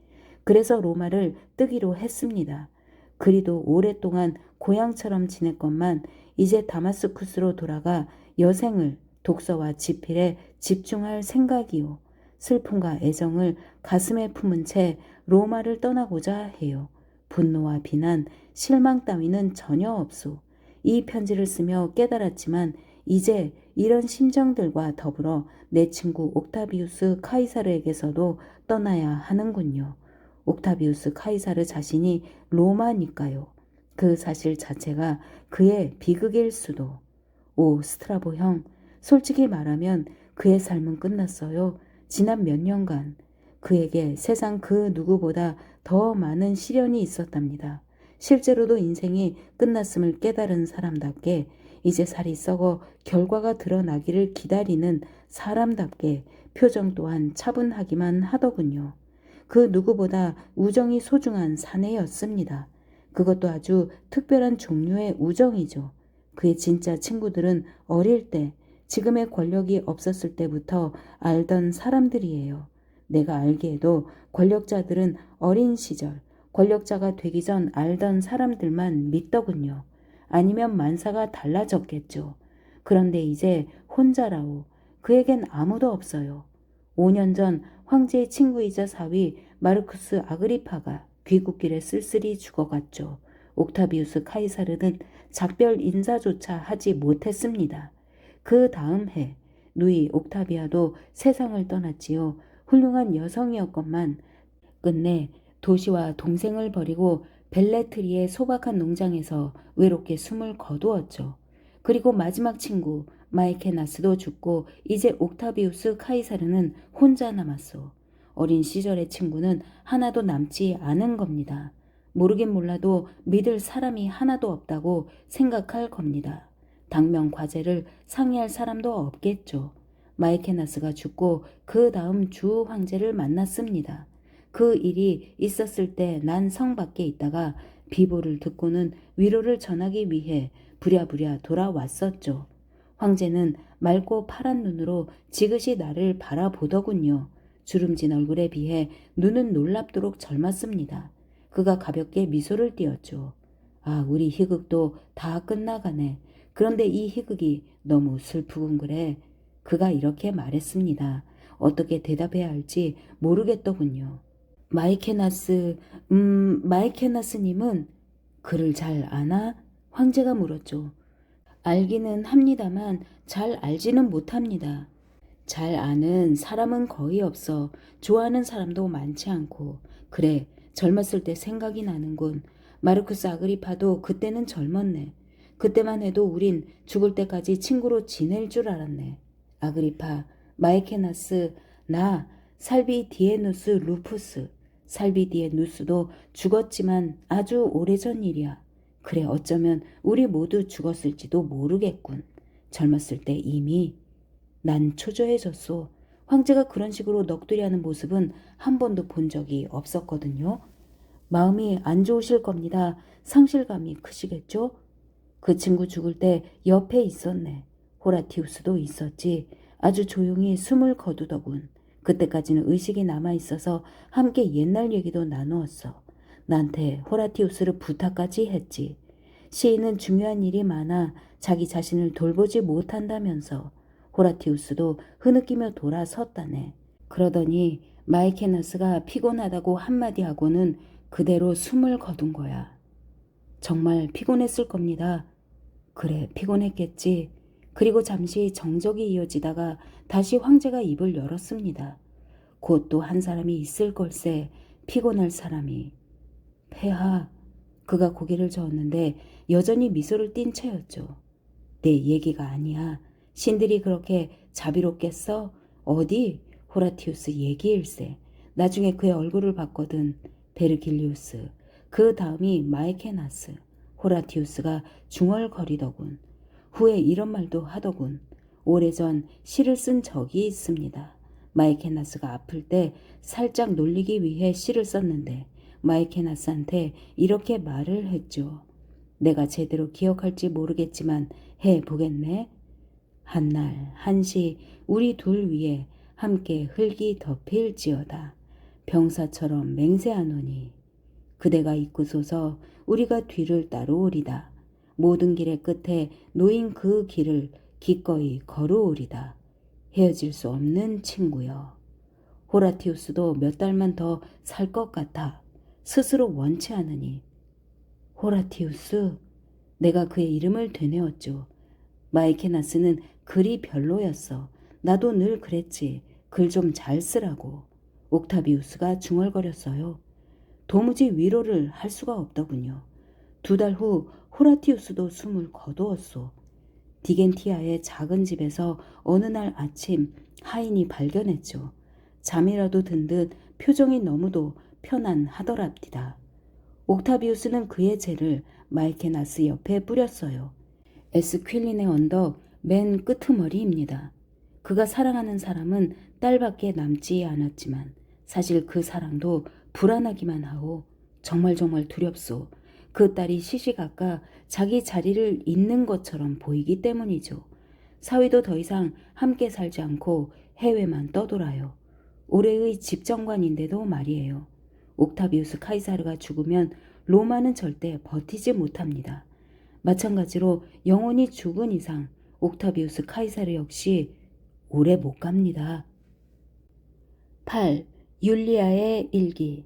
그래서 로마를 뜨기로 했습니다. 그리도 오랫동안 고향처럼 지냈건만 이제 다마스쿠스로 돌아가 여생을 독서와 지필에 집중할 생각이요. 슬픔과 애정을 가슴에 품은 채 로마를 떠나고자 해요. 분노와 비난, 실망 따위는 전혀 없소. 이 편지를 쓰며 깨달았지만 이제 이런 심정들과 더불어 내 친구 옥타비우스 카이사르에게서도 떠나야 하는군요. 옥타비우스 카이사르 자신이 로마니까요. 그 사실 자체가 그의 비극일 수도. 오 스트라보 형, 솔직히 말하면 그의 삶은 끝났어요. 지난 몇 년간 그에게 세상 그 누구보다 더 많은 시련이 있었답니다. 실제로도 인생이 끝났음을 깨달은 사람답게 이제 살이 썩어 결과가 드러나기를 기다리는 사람답게 표정 또한 차분하기만 하더군요. 그 누구보다 우정이 소중한 사내였습니다. 그것도 아주 특별한 종류의 우정이죠. 그의 진짜 친구들은 어릴 때 지금의 권력이 없었을 때부터 알던 사람들이에요. 내가 알기에도 권력자들은 어린 시절 권력자가 되기 전 알던 사람들만 믿더군요. 아니면 만사가 달라졌겠죠. 그런데 이제 혼자라오. 그에겐 아무도 없어요. 5년 전 황제의 친구이자 사위 마르쿠스 아그리파가 귀국길에 쓸쓸히 죽어갔죠. 옥타비우스 카이사르는 작별 인사조차 하지 못했습니다. 그 다음 해 누이 옥타비아도 세상을 떠났지요. 훌륭한 여성이었건만 끝내 도시와 동생을 버리고 벨레트리의 소박한 농장에서 외롭게 숨을 거두었죠. 그리고 마지막 친구 마이케나스도 죽고 이제 옥타비우스 카이사르는 혼자 남았소. 어린 시절의 친구는 하나도 남지 않은 겁니다. 모르긴 몰라도 믿을 사람이 하나도 없다고 생각할 겁니다. 당면 과제를 상의할 사람도 없겠죠. 마이케나스가 죽고 그 다음 주 황제를 만났습니다. 그 일이 있었을 때 난 성 밖에 있다가 비보를 듣고는 위로를 전하기 위해 부랴부랴 돌아왔었죠. 황제는 맑고 파란 눈으로 지그시 나를 바라보더군요. 주름진 얼굴에 비해 눈은 놀랍도록 젊었습니다. 그가 가볍게 미소를 띄었죠. 아, 우리 희극도 다 끝나가네. 그런데 이 희극이 너무 슬프군 그래. 그가 이렇게 말했습니다. 어떻게 대답해야 할지 모르겠더군요. 마이케나스님은 그를 잘 아나? 황제가 물었죠. 알기는 합니다만 잘 알지는 못합니다. 잘 아는 사람은 거의 없어. 좋아하는 사람도 많지 않고. 그래, 젊었을 때 생각이 나는군. 마르쿠스 아그리파도 그때는 젊었네. 그때만 해도 우린 죽을 때까지 친구로 지낼 줄 알았네. 아그리파, 마이케나스, 나, 살비디에누스 루푸스. 살비디에누스도 죽었지만 아주 오래전 일이야. 그래, 어쩌면 우리 모두 죽었을지도 모르겠군. 젊었을 때 이미. 난 초조해졌소. 황제가 그런 식으로 넋두리하는 모습은 한 번도 본 적이 없었거든요. 마음이 안 좋으실 겁니다. 상실감이 크시겠죠? 그 친구 죽을 때 옆에 있었네. 호라티우스도 있었지. 아주 조용히 숨을 거두더군. 그때까지는 의식이 남아있어서 함께 옛날 얘기도 나누었어. 나한테 호라티우스를 부탁까지 했지. 시인은 중요한 일이 많아 자기 자신을 돌보지 못한다면서. 호라티우스도 흐느끼며 돌아섰다네. 그러더니 마이케나스가 피곤하다고 한마디 하고는 그대로 숨을 거둔 거야. 정말 피곤했을 겁니다. 그래, 피곤했겠지. 그리고 잠시 정적이 이어지다가 다시 황제가 입을 열었습니다. 곧 또 한 사람이 있을 걸세. 피곤할 사람이. 폐하. 그가 고개를 저었는데 여전히 미소를 띤 채였죠. 내 얘기가 아니야. 신들이 그렇게 자비롭겠어? 어디? 호라티우스 얘기일세. 나중에 그의 얼굴을 봤거든. 베르길리우스. 그 다음이 마이케나스. 호라티우스가 중얼거리더군. 후에 이런 말도 하더군. 오래전 시를 쓴 적이 있습니다. 마이케나스가 아플 때 살짝 놀리기 위해 시를 썼는데 마이케나스한테 이렇게 말을 했죠. 내가 제대로 기억할지 모르겠지만 해보겠네. 한날 한시 우리 둘 위에 함께 흙이 덮일지어다. 병사처럼 맹세하노니 그대가 있고소서 우리가 뒤를 따르오리다. 모든 길의 끝에 놓인 그 길을 기꺼이 걸어오리다. 헤어질 수 없는 친구여. 호라티우스도 몇 달만 더 살 것 같아. 스스로 원치 않으니. 호라티우스? 내가 그의 이름을 되뇌었죠. 마이케나스는 글이 별로였어. 나도 늘 그랬지. 글 좀 잘 쓰라고. 옥타비우스가 중얼거렸어요. 도무지 위로를 할 수가 없더군요. 2달 후 호라티우스도 숨을 거두었소. 디겐티아의 작은 집에서 어느 날 아침 하인이 발견했죠. 잠이라도 든 듯 표정이 너무도 편안하더랍디다. 옥타비우스는 그의 죄를 마이케나스 옆에 뿌렸어요. 에스퀼린의 언덕 맨 끄트머리입니다. 그가 사랑하는 사람은 딸밖에 남지 않았지만 사실 그 사랑도 불안하기만 하오. 정말 두렵소. 그 딸이 시시각각 자기 자리를 잇는 것처럼 보이기 때문이죠. 사위도 더 이상 함께 살지 않고 해외만 떠돌아요. 올해의 집정관인데도 말이에요. 옥타비우스 카이사르가 죽으면 로마는 절대 버티지 못합니다. 마찬가지로 영원히 죽은 이상 옥타비우스 카이사르 역시 오래 못 갑니다. 8. 율리아의 일기.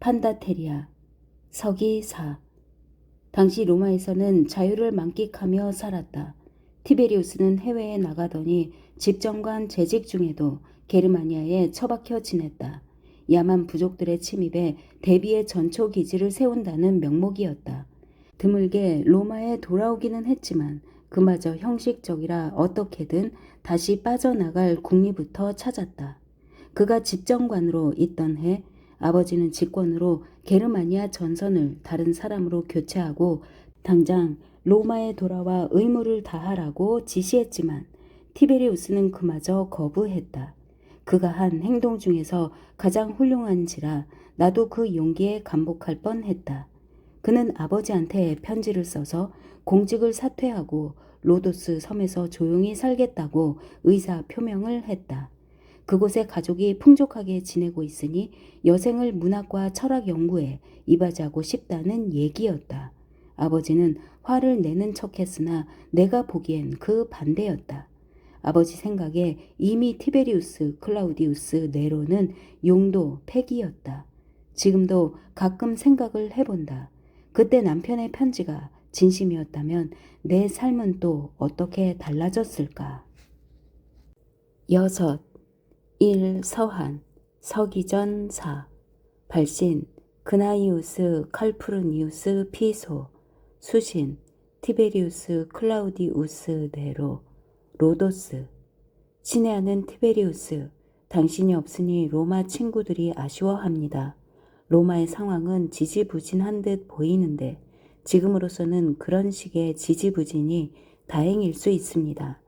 판다테리아. 서기 4. 당시 로마에서는 자유를 만끽하며 살았다. 티베리우스는 해외에 나가더니 집정관 재직 중에도 게르마니아에 처박혀 지냈다. 야만 부족들의 침입에 대비의 전초 기지를 세운다는 명목이었다. 드물게 로마에 돌아오기는 했지만 그마저 형식적이라 어떻게든 다시 빠져나갈 궁리부터 찾았다. 그가 집정관으로 있던 해 아버지는 직권으로 게르마니아 전선을 다른 사람으로 교체하고 당장 로마에 돌아와 의무를 다하라고 지시했지만 티베리우스는 그마저 거부했다. 그가 한 행동 중에서 가장 훌륭한지라 나도 그 용기에 감복할 뻔했다. 그는 아버지한테 편지를 써서 공직을 사퇴하고 로도스 섬에서 조용히 살겠다고 의사 표명을 했다. 그곳에 가족이 풍족하게 지내고 있으니 여생을 문학과 철학 연구에 이바지하고 싶다는 얘기였다. 아버지는 화를 내는 척했으나 내가 보기엔 그 반대였다. 아버지 생각에 이미 티베리우스 클라우디우스 네로는 용도 폐기였다. 지금도 가끔 생각을 해본다. 그때 남편의 편지가 진심이었다면 내 삶은 또 어떻게 달라졌을까? 6. 1. 서한 서기전 4 발신 그나이우스 칼푸르니우스 피소 수신 티베리우스 클라우디우스 네로 로도스 친애하는 티베리우스, 당신이 없으니 로마 친구들이 아쉬워합니다. 로마의 상황은 지지부진한 듯 보이는데 지금으로서는 그런 식의 지지부진이 다행일 수 있습니다.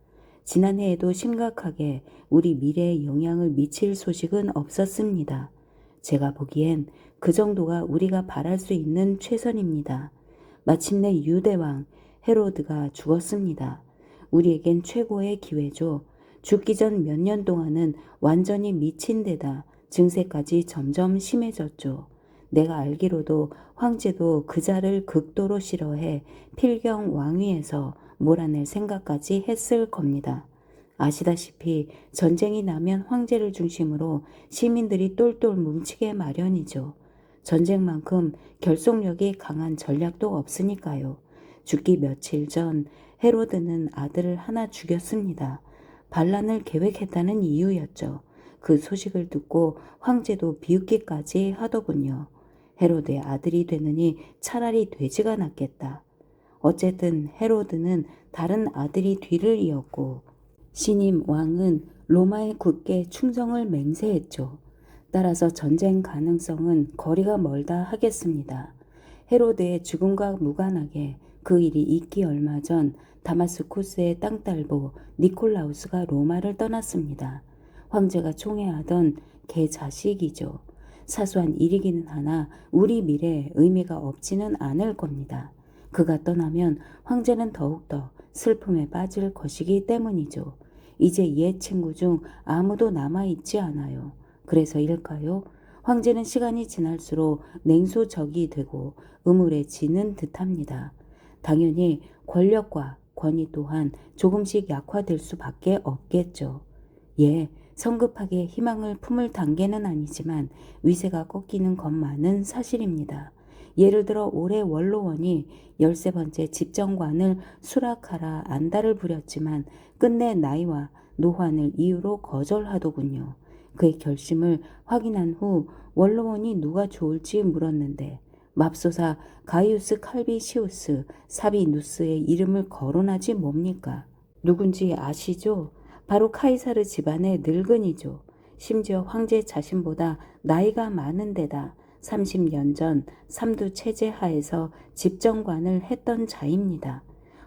지난해에도 심각하게 우리 미래에 영향을 미칠 소식은 없었습니다. 제가 보기엔 그 정도가 우리가 바랄 수 있는 최선입니다. 마침내 유대왕 헤로드가 죽었습니다. 우리에겐 최고의 기회죠. 죽기 전 몇 년 동안은 완전히 미친 데다 증세까지 점점 심해졌죠. 내가 알기로도 황제도 그자를 극도로 싫어해 필경 왕위에서 몰아낼 생각까지 했을 겁니다. 아시다시피 전쟁이 나면 황제를 중심으로 시민들이 똘똘 뭉치게 마련이죠. 전쟁만큼 결속력이 강한 전략도 없으니까요. 죽기 며칠 전 헤로드는 아들을 하나 죽였습니다. 반란을 계획했다는 이유였죠. 그 소식을 듣고 황제도 비웃기까지 하더군요. 헤로드의 아들이 되느니 차라리 돼지가 낫겠다. 어쨌든 헤로드는 다른 아들이 뒤를 이었고 신임 왕은 로마에 굳게 충성을 맹세했죠. 따라서 전쟁 가능성은 거리가 멀다 하겠습니다. 헤로드의 죽음과 무관하게 그 일이 있기 얼마 전 다마스쿠스의 땅딸보 니콜라우스가 로마를 떠났습니다. 황제가 총애하던 개 자식이죠. 사소한 일이기는 하나 우리 미래에 의미가 없지는 않을 겁니다. 그가 떠나면 황제는 더욱더 슬픔에 빠질 것이기 때문이죠. 이제 옛 친구 중 아무도 남아있지 않아요. 그래서일까요? 황제는 시간이 지날수록 냉소적이 되고 음울해지는 듯합니다. 당연히 권력과 권위 또한 조금씩 약화될 수밖에 없겠죠. 예, 성급하게 희망을 품을 단계는 아니지만 위세가 꺾이는 것만은 사실입니다. 예를 들어 올해 원로원이 13번째 집정관을 수락하라 안달을 부렸지만 끝내 나이와 노환을 이유로 거절하더군요. 그의 결심을 확인한 후 원로원이 누가 좋을지 물었는데 맙소사 가이우스 칼비시우스 사비누스의 이름을 거론하지 뭡니까? 누군지 아시죠? 바로 카이사르 집안의 늙은이죠. 심지어 황제 자신보다 나이가 많은 데다 30년 전 삼두 체제 하에서 집정관을 했던 자입니다.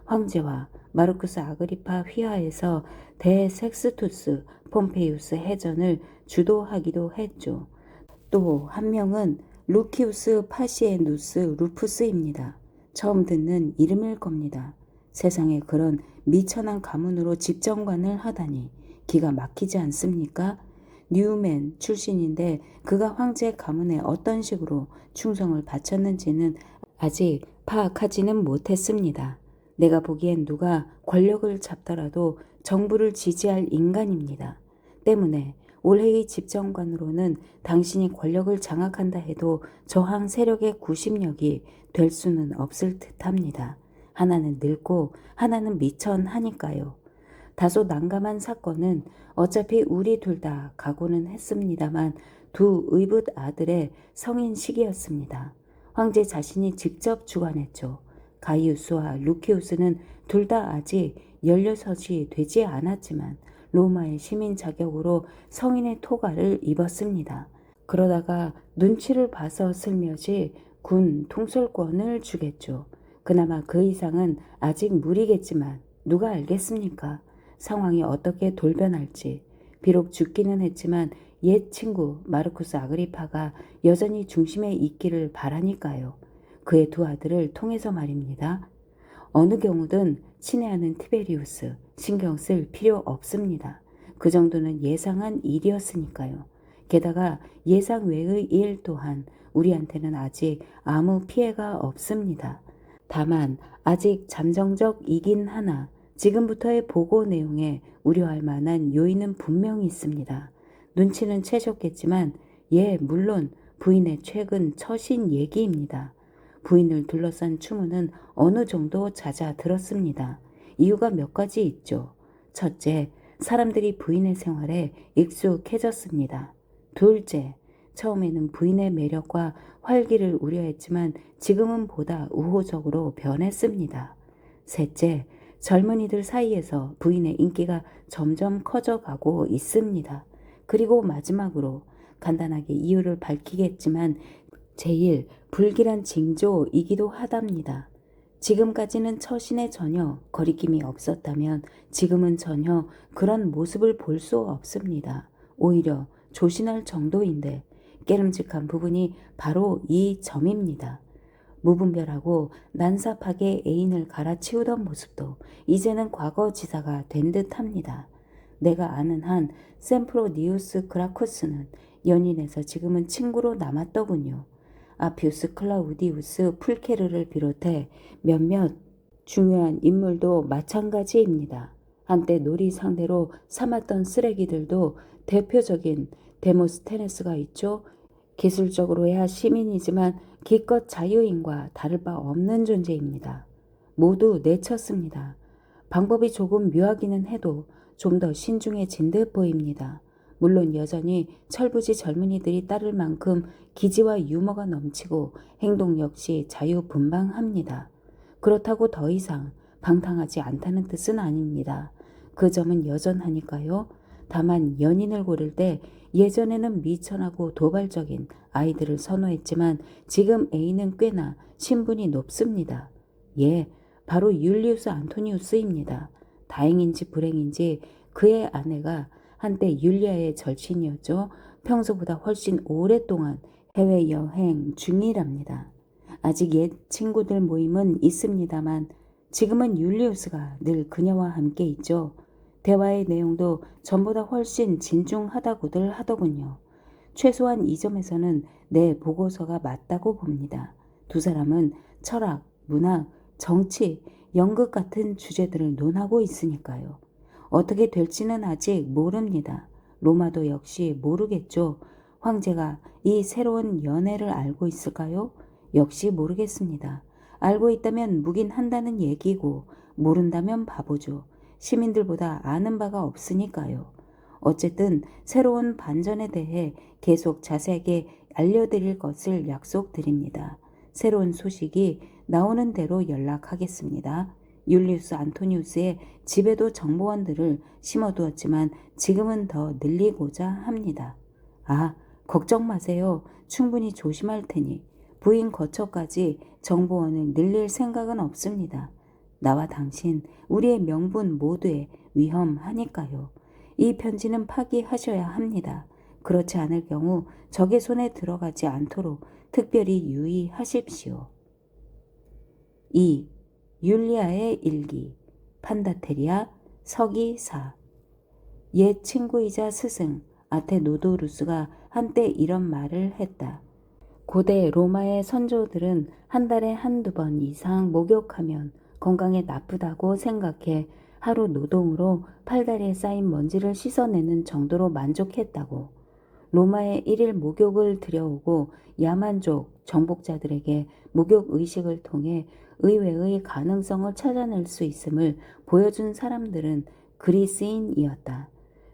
황제와 마르쿠스 아그리파 휘하에서 대섹스투스 폼페이우스 해전을 주도하기도 했죠. 또 한 명은 루키우스 파시에누스 루푸스입니다. 처음 듣는 이름일 겁니다. 세상에 그런 미천한 가문으로 집정관을 하다니 기가 막히지 않습니까? 뉴맨 출신인데 그가 황제 가문에 어떤 식으로 충성을 바쳤는지는 아직 파악하지는 못했습니다. 내가 보기엔 누가 권력을 잡더라도 정부를 지지할 인간입니다. 때문에 올해의 집정관으로는 당신이 권력을 장악한다 해도 저항 세력의 구심력이 될 수는 없을 듯합니다. 하나는 늙고 하나는 미천하니까요. 다소 난감한 사건은 어차피 우리 둘 다 각오는 했습니다만 두 의붓 아들의 성인 시기였습니다. 황제 자신이 직접 주관했죠. 가이우스와 루키우스는 둘 다 아직 16이 되지 않았지만 로마의 시민 자격으로 성인의 토가를 입었습니다. 그러다가 눈치를 봐서 슬며시 군 통솔권을 주겠죠. 그나마 그 이상은 아직 무리겠지만 누가 알겠습니까? 상황이 어떻게 돌변할지. 비록 죽기는 했지만 옛 친구 마르쿠스 아그리파가 여전히 중심에 있기를 바라니까요. 그의 두 아들을 통해서 말입니다. 어느 경우든 친애하는 티베리우스 신경 쓸 필요 없습니다. 그 정도는 예상한 일이었으니까요. 게다가 예상 외의 일 또한 우리한테는 아직 아무 피해가 없습니다. 다만 아직 잠정적이긴 하나 지금부터의 보고 내용에 우려할 만한 요인은 분명히 있습니다. 눈치는 채셨겠지만 물론 부인의 최근 처신 얘기입니다. 부인을 둘러싼 추문은 어느 정도 잦아들었습니다. 이유가 몇 가지 있죠. 첫째, 사람들이 부인의 생활에 익숙해졌습니다. 둘째, 처음에는 부인의 매력과 활기를 우려했지만 지금은 보다 우호적으로 변했습니다. 셋째, 젊은이들 사이에서 부인의 인기가 점점 커져가고 있습니다. 그리고 마지막으로 간단하게 이유를 밝히겠지만 제일 불길한 징조이기도 하답니다. 지금까지는 처신에 전혀 거리낌이 없었다면 지금은 전혀 그런 모습을 볼 수 없습니다. 오히려 조신할 정도인데 깨름직한 부분이 바로 이 점입니다. 무분별하고 난삽하게 애인을 갈아치우던 모습도 이제는 과거지사가 된 듯합니다. 내가 아는 한 샘프로니우스 그라쿠스는 연인에서 지금은 친구로 남았더군요. 아피우스 클라우디우스 풀케르를 비롯해 몇몇 중요한 인물도 마찬가지입니다. 한때 놀이 상대로 삼았던 쓰레기들도 대표적인 데모스테네스가 있죠. 기술적으로야 시민이지만 기껏 자유인과 다를 바 없는 존재입니다. 모두 내쳤습니다. 방법이 조금 묘하기는 해도 좀 더 신중해진 듯 보입니다. 물론 여전히 철부지 젊은이들이 따를 만큼 기지와 유머가 넘치고 행동 역시 자유분방합니다. 그렇다고 더 이상 방탕하지 않다는 뜻은 아닙니다. 그 점은 여전하니까요. 다만 연인을 고를 때 예전에는 미천하고 도발적인 아이들을 선호했지만 지금 애인은 꽤나 신분이 높습니다. 바로 율리우스 안토니우스입니다. 다행인지 불행인지 그의 아내가 한때 율리아의 절친이었죠. 평소보다 훨씬 오랫동안 해외여행 중이랍니다. 아직 옛 친구들 모임은 있습니다만 지금은 율리우스가 늘 그녀와 함께 있죠. 대화의 내용도 전보다 훨씬 진중하다고들 하더군요. 최소한 이 점에서는 내 보고서가 맞다고 봅니다. 두 사람은 철학, 문학, 정치, 연극 같은 주제들을 논하고 있으니까요. 어떻게 될지는 아직 모릅니다. 로마도 역시 모르겠죠. 황제가 이 새로운 연애를 알고 있을까요? 역시 모르겠습니다. 알고 있다면 묵인한다는 얘기고 모른다면 바보죠. 시민들보다 아는 바가 없으니까요. 어쨌든 새로운 반전에 대해 계속 자세하게 알려드릴 것을 약속드립니다. 새로운 소식이 나오는 대로 연락하겠습니다. 율리우스 안토니우스의 집에도 정보원들을 심어두었지만 지금은 더 늘리고자 합니다. 걱정 마세요. 충분히 조심할 테니 부인 거처까지 정보원을 늘릴 생각은 없습니다. 나와 당신, 우리의 명분 모두에 위험하니까요. 이 편지는 파기하셔야 합니다. 그렇지 않을 경우 적의 손에 들어가지 않도록 특별히 유의하십시오. 2. 율리아의 일기 판다테리아 서기 4. 옛 친구이자 스승 아테노도루스가 한때 이런 말을 했다. 고대 로마의 선조들은 한 달에 한두 번 이상 목욕하면 건강에 나쁘다고 생각해 하루 노동으로 팔다리에 쌓인 먼지를 씻어내는 정도로 만족했다고. 로마의 일일 목욕을 들여오고 야만족 정복자들에게 목욕 의식을 통해 의외의 가능성을 찾아낼 수 있음을 보여준 사람들은 그리스인이었다.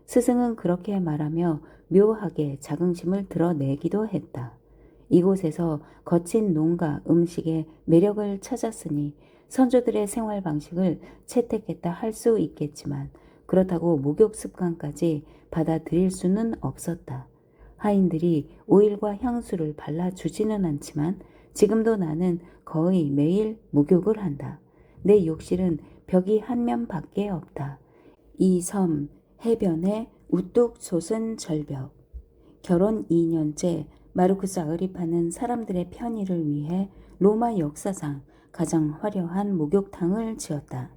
스승은 그렇게 말하며 묘하게 자긍심을 드러내기도 했다. 이곳에서 거친 농가 음식의 매력을 찾았으니 선조들의 생활 방식을 채택했다 할 수 있겠지만 그렇다고 목욕 습관까지 받아들일 수는 없었다. 하인들이 오일과 향수를 발라주지는 않지만 지금도 나는 거의 매일 목욕을 한다. 내 욕실은 벽이 한 면밖에 없다. 이 섬 해변에 우뚝 솟은 절벽. 결혼 2년째 마르쿠스 아그리파는 사람들의 편의를 위해 로마 역사상 가장 화려한 목욕탕을 지었다.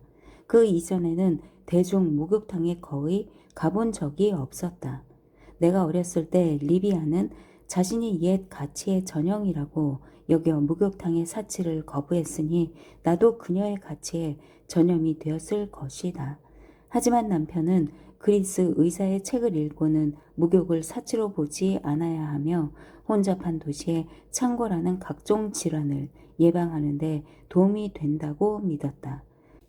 그 이전에는 대중 목욕탕에 거의 가본 적이 없었다. 내가 어렸을 때 리비아는 자신이 옛 가치의 전형이라고 여겨 목욕탕의 사치를 거부했으니 나도 그녀의 가치에 전염이 되었을 것이다. 하지만 남편은 그리스 의사의 책을 읽고는 목욕을 사치로 보지 않아야 하며 혼잡한 도시의 창궐하는 각종 질환을 예방하는 데 도움이 된다고 믿었다.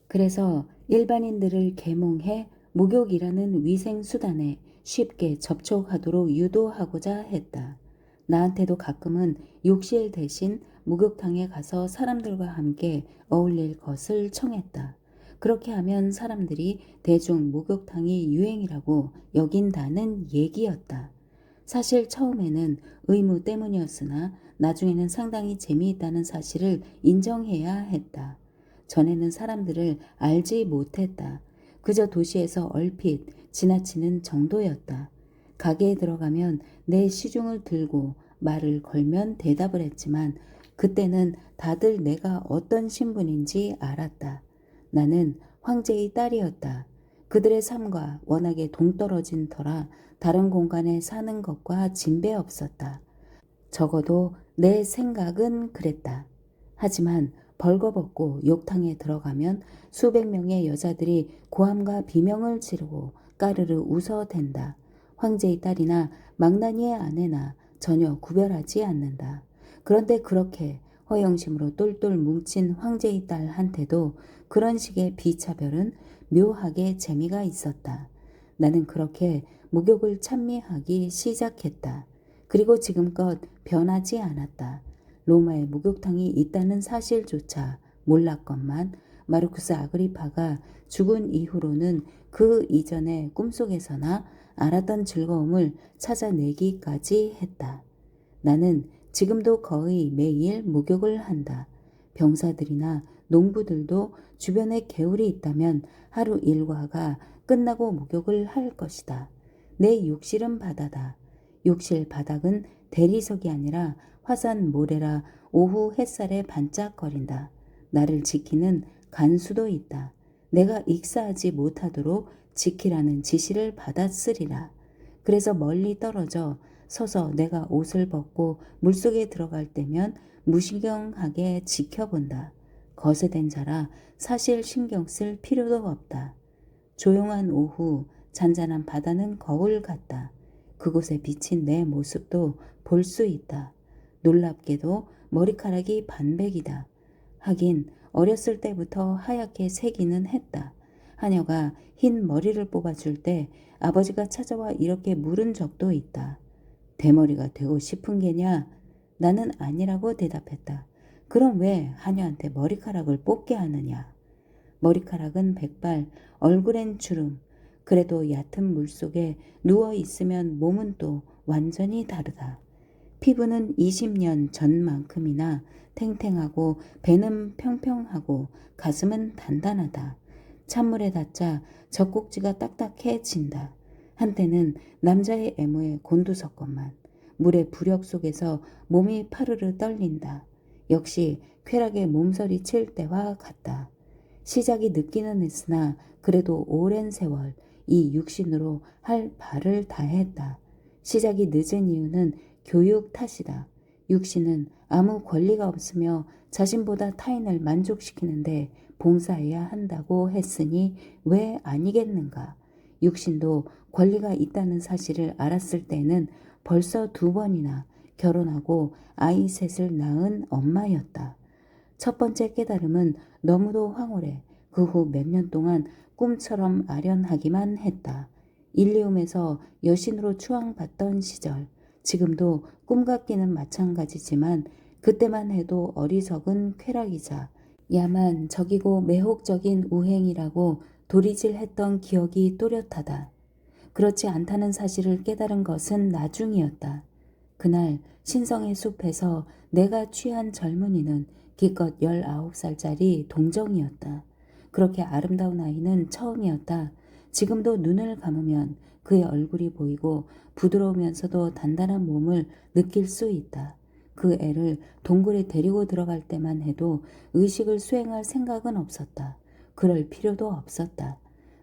그래서 일반인들을 계몽해 목욕이라는 위생수단에 쉽게 접촉하도록 유도하고자 했다. 나한테도 가끔은 욕실 대신 목욕탕에 가서 사람들과 함께 어울릴 것을 청했다. 그렇게 하면 사람들이 대중 목욕탕이 유행이라고 여긴다는 얘기였다. 사실 처음에는 의무 때문이었으나 나중에는 상당히 재미있다는 사실을 인정해야 했다. 전에는 사람들을 알지 못했다. 그저 도시에서 얼핏 지나치는 정도였다. 가게에 들어가면 내 시중을 들고 말을 걸면 대답을 했지만 그때는 다들 내가 어떤 신분인지 알았다. 나는 황제의 딸이었다. 그들의 삶과 워낙에 동떨어진 터라 다른 공간에 사는 것과 진배 없었다. 적어도 내 생각은 그랬다. 하지만 벌거벗고 욕탕에 들어가면 수백 명의 여자들이 고함과 비명을 지르고 까르르 웃어댄다. 황제의 딸이나 망나니의 아내나 전혀 구별하지 않는다. 그런데 그렇게 허영심으로 똘똘 뭉친 황제의 딸한테도 그런 식의 비차별은 묘하게 재미가 있었다. 나는 그렇게 목욕을 찬미하기 시작했다. 그리고 지금껏 변하지 않았다. 로마에 목욕탕이 있다는 사실조차 몰랐건만 마르쿠스 아그리파가 죽은 이후로는 그 이전의 꿈속에서나 알았던 즐거움을 찾아내기까지 했다. 나는 지금도 거의 매일 목욕을 한다. 병사들이나 농부들도 주변에 개울이 있다면 하루 일과가 끝나고 목욕을 할 것이다. 내 욕실은 바다다. 욕실 바닥은 대리석이 아니라 화산 모래라 오후 햇살에 반짝거린다. 나를 지키는 간수도 있다. 내가 익사하지 못하도록 지키라는 지시를 받았으리라. 그래서 멀리 떨어져 서서 내가 옷을 벗고 물속에 들어갈 때면 무신경하게 지켜본다. 거세된 자라 사실 신경 쓸 필요도 없다. 조용한 오후 잔잔한 바다는 거울 같다. 그곳에 비친 내 모습도 볼 수 있다. 놀랍게도 머리카락이 반백이다. 하긴 어렸을 때부터 하얗게 새기는 했다. 하녀가 흰 머리를 뽑아줄 때 아버지가 찾아와 이렇게 물은 적도 있다. 대머리가 되고 싶은 게냐? 나는 아니라고 대답했다. 그럼 왜 하녀한테 머리카락을 뽑게 하느냐? 머리카락은 백발, 얼굴엔 주름. 그래도 얕은 물속에 누워 있으면 몸은 또 완전히 다르다. 피부는 20년 전만큼이나 탱탱하고 배는 평평하고 가슴은 단단하다. 찬물에 닿자 젖꼭지가 딱딱해진다. 한때는 남자의 애모에 곤두섰건만 물의 부력 속에서 몸이 파르르 떨린다. 역시 쾌락에 몸서리 칠 때와 같다. 시작이 늦기는 했으나 그래도 오랜 세월 이 육신으로 할 바를 다했다. 시작이 늦은 이유는 교육 탓이다. 육신은 아무 권리가 없으며 자신보다 타인을 만족시키는데 봉사해야 한다고 했으니 왜 아니겠는가. 육신도 권리가 있다는 사실을 알았을 때는 벌써 2번이나 결혼하고 아이 셋을 낳은 엄마였다. 첫 번째 깨달음은 너무도 황홀해 그 후 몇 년 동안 꿈처럼 아련하기만 했다. 일리움에서 여신으로 추앙받던 시절, 지금도 꿈 같기는 마찬가지지만 그때만 해도 어리석은 쾌락이자 야만적이고 매혹적인 우행이라고 도리질했던 기억이 또렷하다. 그렇지 않다는 사실을 깨달은 것은 나중이었다. 그날 신성의 숲에서 내가 취한 젊은이는 기껏 19살짜리 동정이었다. 그렇게 아름다운 아이는 처음이었다. 지금도 눈을 감으면 그의 얼굴이 보이고 부드러우면서도 단단한 몸을 느낄 수 있다. 그 애를 동굴에 데리고 들어갈 때만 해도 의식을 수행할 생각은 없었다. 그럴 필요도 없었다.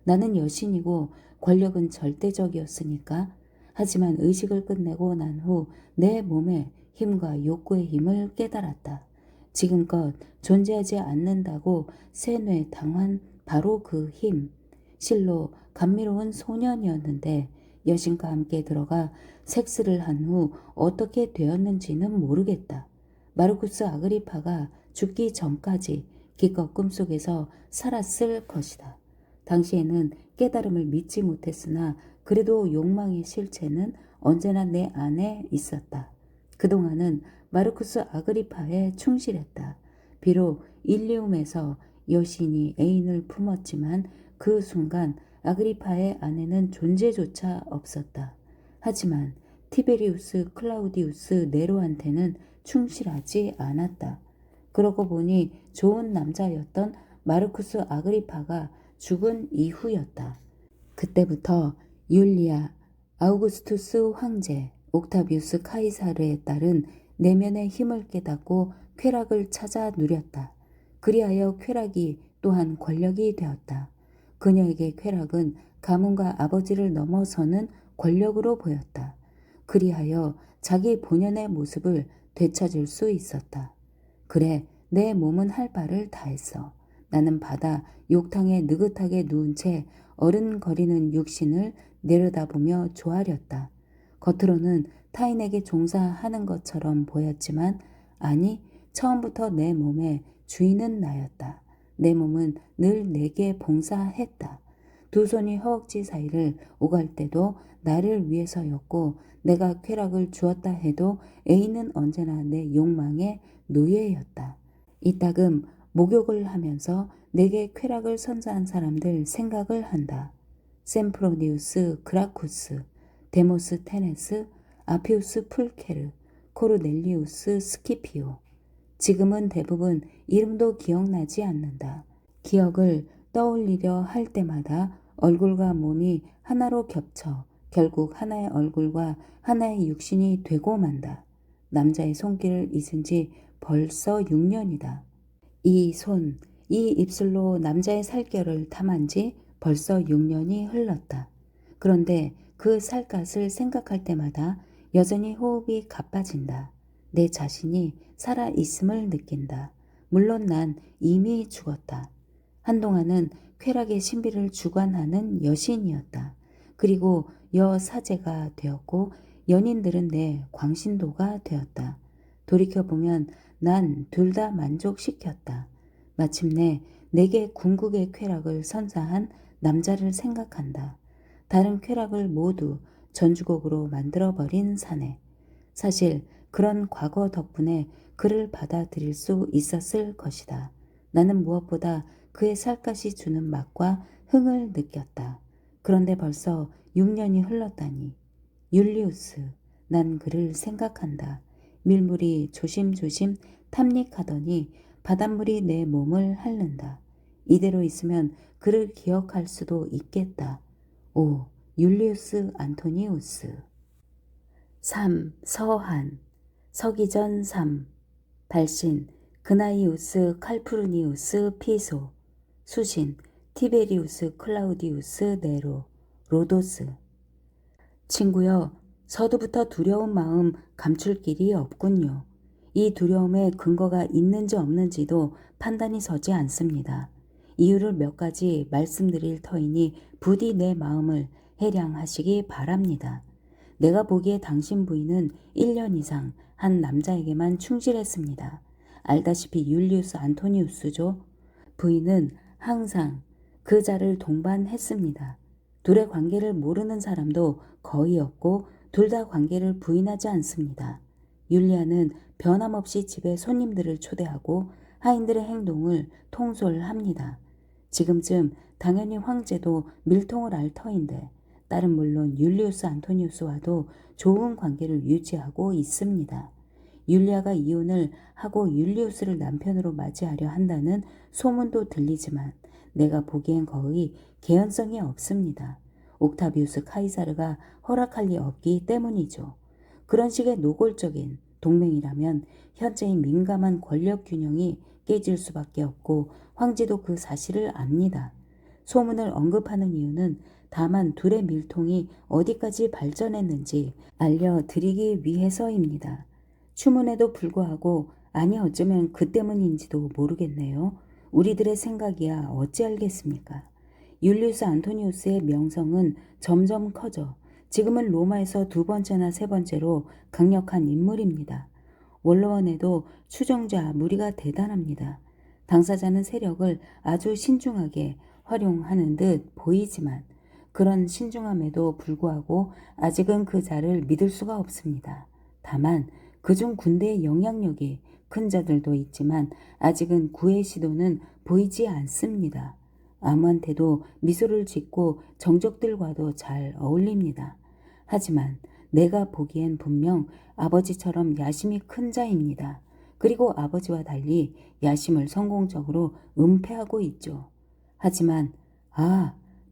나는 여신이고 권력은 절대적이었으니까. 하지만 의식을 끝내고 난 후 내 몸의 힘과 욕구의 힘을 깨달았다. 지금껏 존재하지 않는다고 세뇌당한 바로 그 힘. 실로 감미로운 소년이었는데 여신과 함께 들어가 섹스를 한 후 어떻게 되었는지는 모르겠다. 마르쿠스 아그리파가 죽기 전까지 기껏 꿈속에서 살았을 것이다. 당시에는 깨달음을 믿지 못했으나 그래도 욕망의 실체는 언제나 내 안에 있었다. 그동안은 마르쿠스 아그리파에 충실했다. 비록 일리움에서 여신이 애인을 품었지만 그 순간 아그리파의 아내는 존재조차 없었다. 하지만 티베리우스 클라우디우스 네로한테는 충실하지 않았다. 그러고 보니 좋은 남자였던 마르쿠스 아그리파가 죽은 이후였다. 그때부터 율리아, 아우구스투스 황제, 옥타비우스 카이사르에 따른 내면의 힘을 깨닫고 쾌락을 찾아 누렸다. 그리하여 쾌락이 또한 권력이 되었다. 그녀에게 쾌락은 가문과 아버지를 넘어서는 권력으로 보였다. 그리하여 자기 본연의 모습을 되찾을 수 있었다. 그래, 내 몸은 할 바를 다했어. 나는 바다 욕탕에 느긋하게 누운 채 어른거리는 육신을 내려다보며 조아렸다. 겉으로는 타인에게 종사하는 것처럼 보였지만 아니, 처음부터 내 몸의 주인은 나였다. 내 몸은 늘 내게 봉사했다. 두 손이 허벅지 사이를 오갈 때도 나를 위해서였고 내가 쾌락을 주었다 해도 애인은 언제나 내 욕망의 노예였다. 이따금 목욕을 하면서 내게 쾌락을 선사한 사람들 생각을 한다. 셈프로니우스 그라쿠스, 데모스 테네스, 아피우스 풀케르, 코르넬리우스 스키피오. 지금은 대부분 이름도 기억나지 않는다. 기억을 떠올리려 할 때마다 얼굴과 몸이 하나로 겹쳐 결국 하나의 얼굴과 하나의 육신이 되고 만다. 남자의 손길을 잊은 지 벌써 6년이다. 이 손, 이 입술로 남자의 살결을 탐한 지 벌써 6년이 흘렀다. 그런데 그 살갗을 생각할 때마다 여전히 호흡이 가빠진다. 내 자신이 살아있음을 느낀다. 물론 난 이미 죽었다. 한동안은 쾌락의 신비를 주관하는 여신이었다. 그리고 여사제가 되었고 연인들은 내 광신도가 되었다. 돌이켜보면 난 둘 다 만족시켰다. 마침내 내게 궁극의 쾌락을 선사한 남자를 생각한다. 다른 쾌락을 모두 전주곡으로 만들어버린 사내. 사실 그런 과거 덕분에 그를 받아들일 수 있었을 것이다. 나는 무엇보다 그의 살갗이 주는 맛과 흥을 느꼈다. 그런데 벌써 6년이 흘렀다니. 율리우스, 난 그를 생각한다. 밀물이 조심조심 탐닉하더니 바닷물이 내 몸을 핥는다. 이대로 있으면 그를 기억할 수도 있겠다. 오, 율리우스 안토니우스. 3. 서한 서기전 3. 발신 그나이우스 칼푸르니우스 피소. 수신 티베리우스 클라우디우스 네로. 로도스. 친구여, 서두부터 두려운 마음 감출 길이 없군요. 이 두려움에 근거가 있는지 없는지도 판단이 서지 않습니다. 이유를 몇 가지 말씀드릴 터이니 부디 내 마음을 해량하시기 바랍니다. 내가 보기에 당신 부인은 1년 이상 한 남자에게만 충실했습니다. 알다시피 율리우스 안토니우스죠. 부인은 항상 그 자를 동반했습니다. 둘의 관계를 모르는 사람도 거의 없고 둘 다 관계를 부인하지 않습니다. 율리아는 변함없이 집에 손님들을 초대하고 하인들의 행동을 통솔합니다. 지금쯤 당연히 황제도 밀통을 알 터인데 딸은 물론 율리우스 안토니우스와도 좋은 관계를 유지하고 있습니다. 율리아가 이혼을 하고 율리우스를 남편으로 맞이하려 한다는 소문도 들리지만 내가 보기엔 거의 개연성이 없습니다. 옥타비우스 카이사르가 허락할 리 없기 때문이죠. 그런 식의 노골적인 동맹이라면 현재의 민감한 권력 균형이 깨질 수밖에 없고 황제도 그 사실을 압니다. 소문을 언급하는 이유는 다만 둘의 밀통이 어디까지 발전했는지 알려드리기 위해서입니다. 추문에도 불구하고 아니 어쩌면 그 때문인지도 모르겠네요. 우리들의 생각이야 어찌 알겠습니까? 율리우스 안토니우스의 명성은 점점 커져 지금은 로마에서 두 번째나 세 번째로 강력한 인물입니다. 원로원에도 추종자 무리가 대단합니다. 당사자는 세력을 아주 신중하게 활용하는 듯 보이지만 그런 신중함에도 불구하고 아직은 그 자를 믿을 수가 없습니다. 다만 그중 군대의 영향력이 큰 자들도 있지만 아직은 구의 시도는 보이지 않습니다. 아무한테도 미소를 짓고 정적들과도 잘 어울립니다. 하지만 내가 보기엔 분명 아버지처럼 야심이 큰 자입니다. 그리고 아버지와 달리 야심을 성공적으로 은폐하고 있죠. 하지만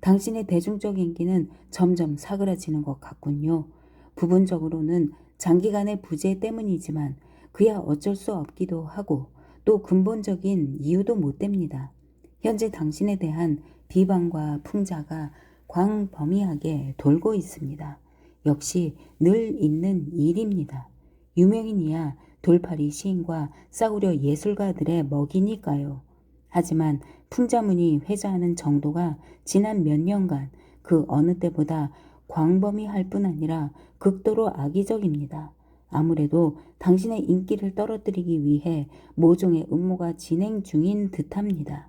당신의 대중적 인기는 점점 사그라지는 것 같군요. 부분적으로는 장기간의 부재 때문이지만 그야 어쩔 수 없기도 하고 또 근본적인 이유도 못 됩니다. 현재 당신에 대한 비방과 풍자가 광범위하게 돌고 있습니다. 역시 늘 있는 일입니다. 유명인이야 돌팔이 시인과 싸구려 예술가들의 먹이니까요. 하지만 풍자문이 회자하는 정도가 지난 몇 년간 그 어느 때보다 광범위할 뿐 아니라 극도로 악의적입니다. 아무래도 당신의 인기를 떨어뜨리기 위해 모종의 음모가 진행 중인 듯합니다.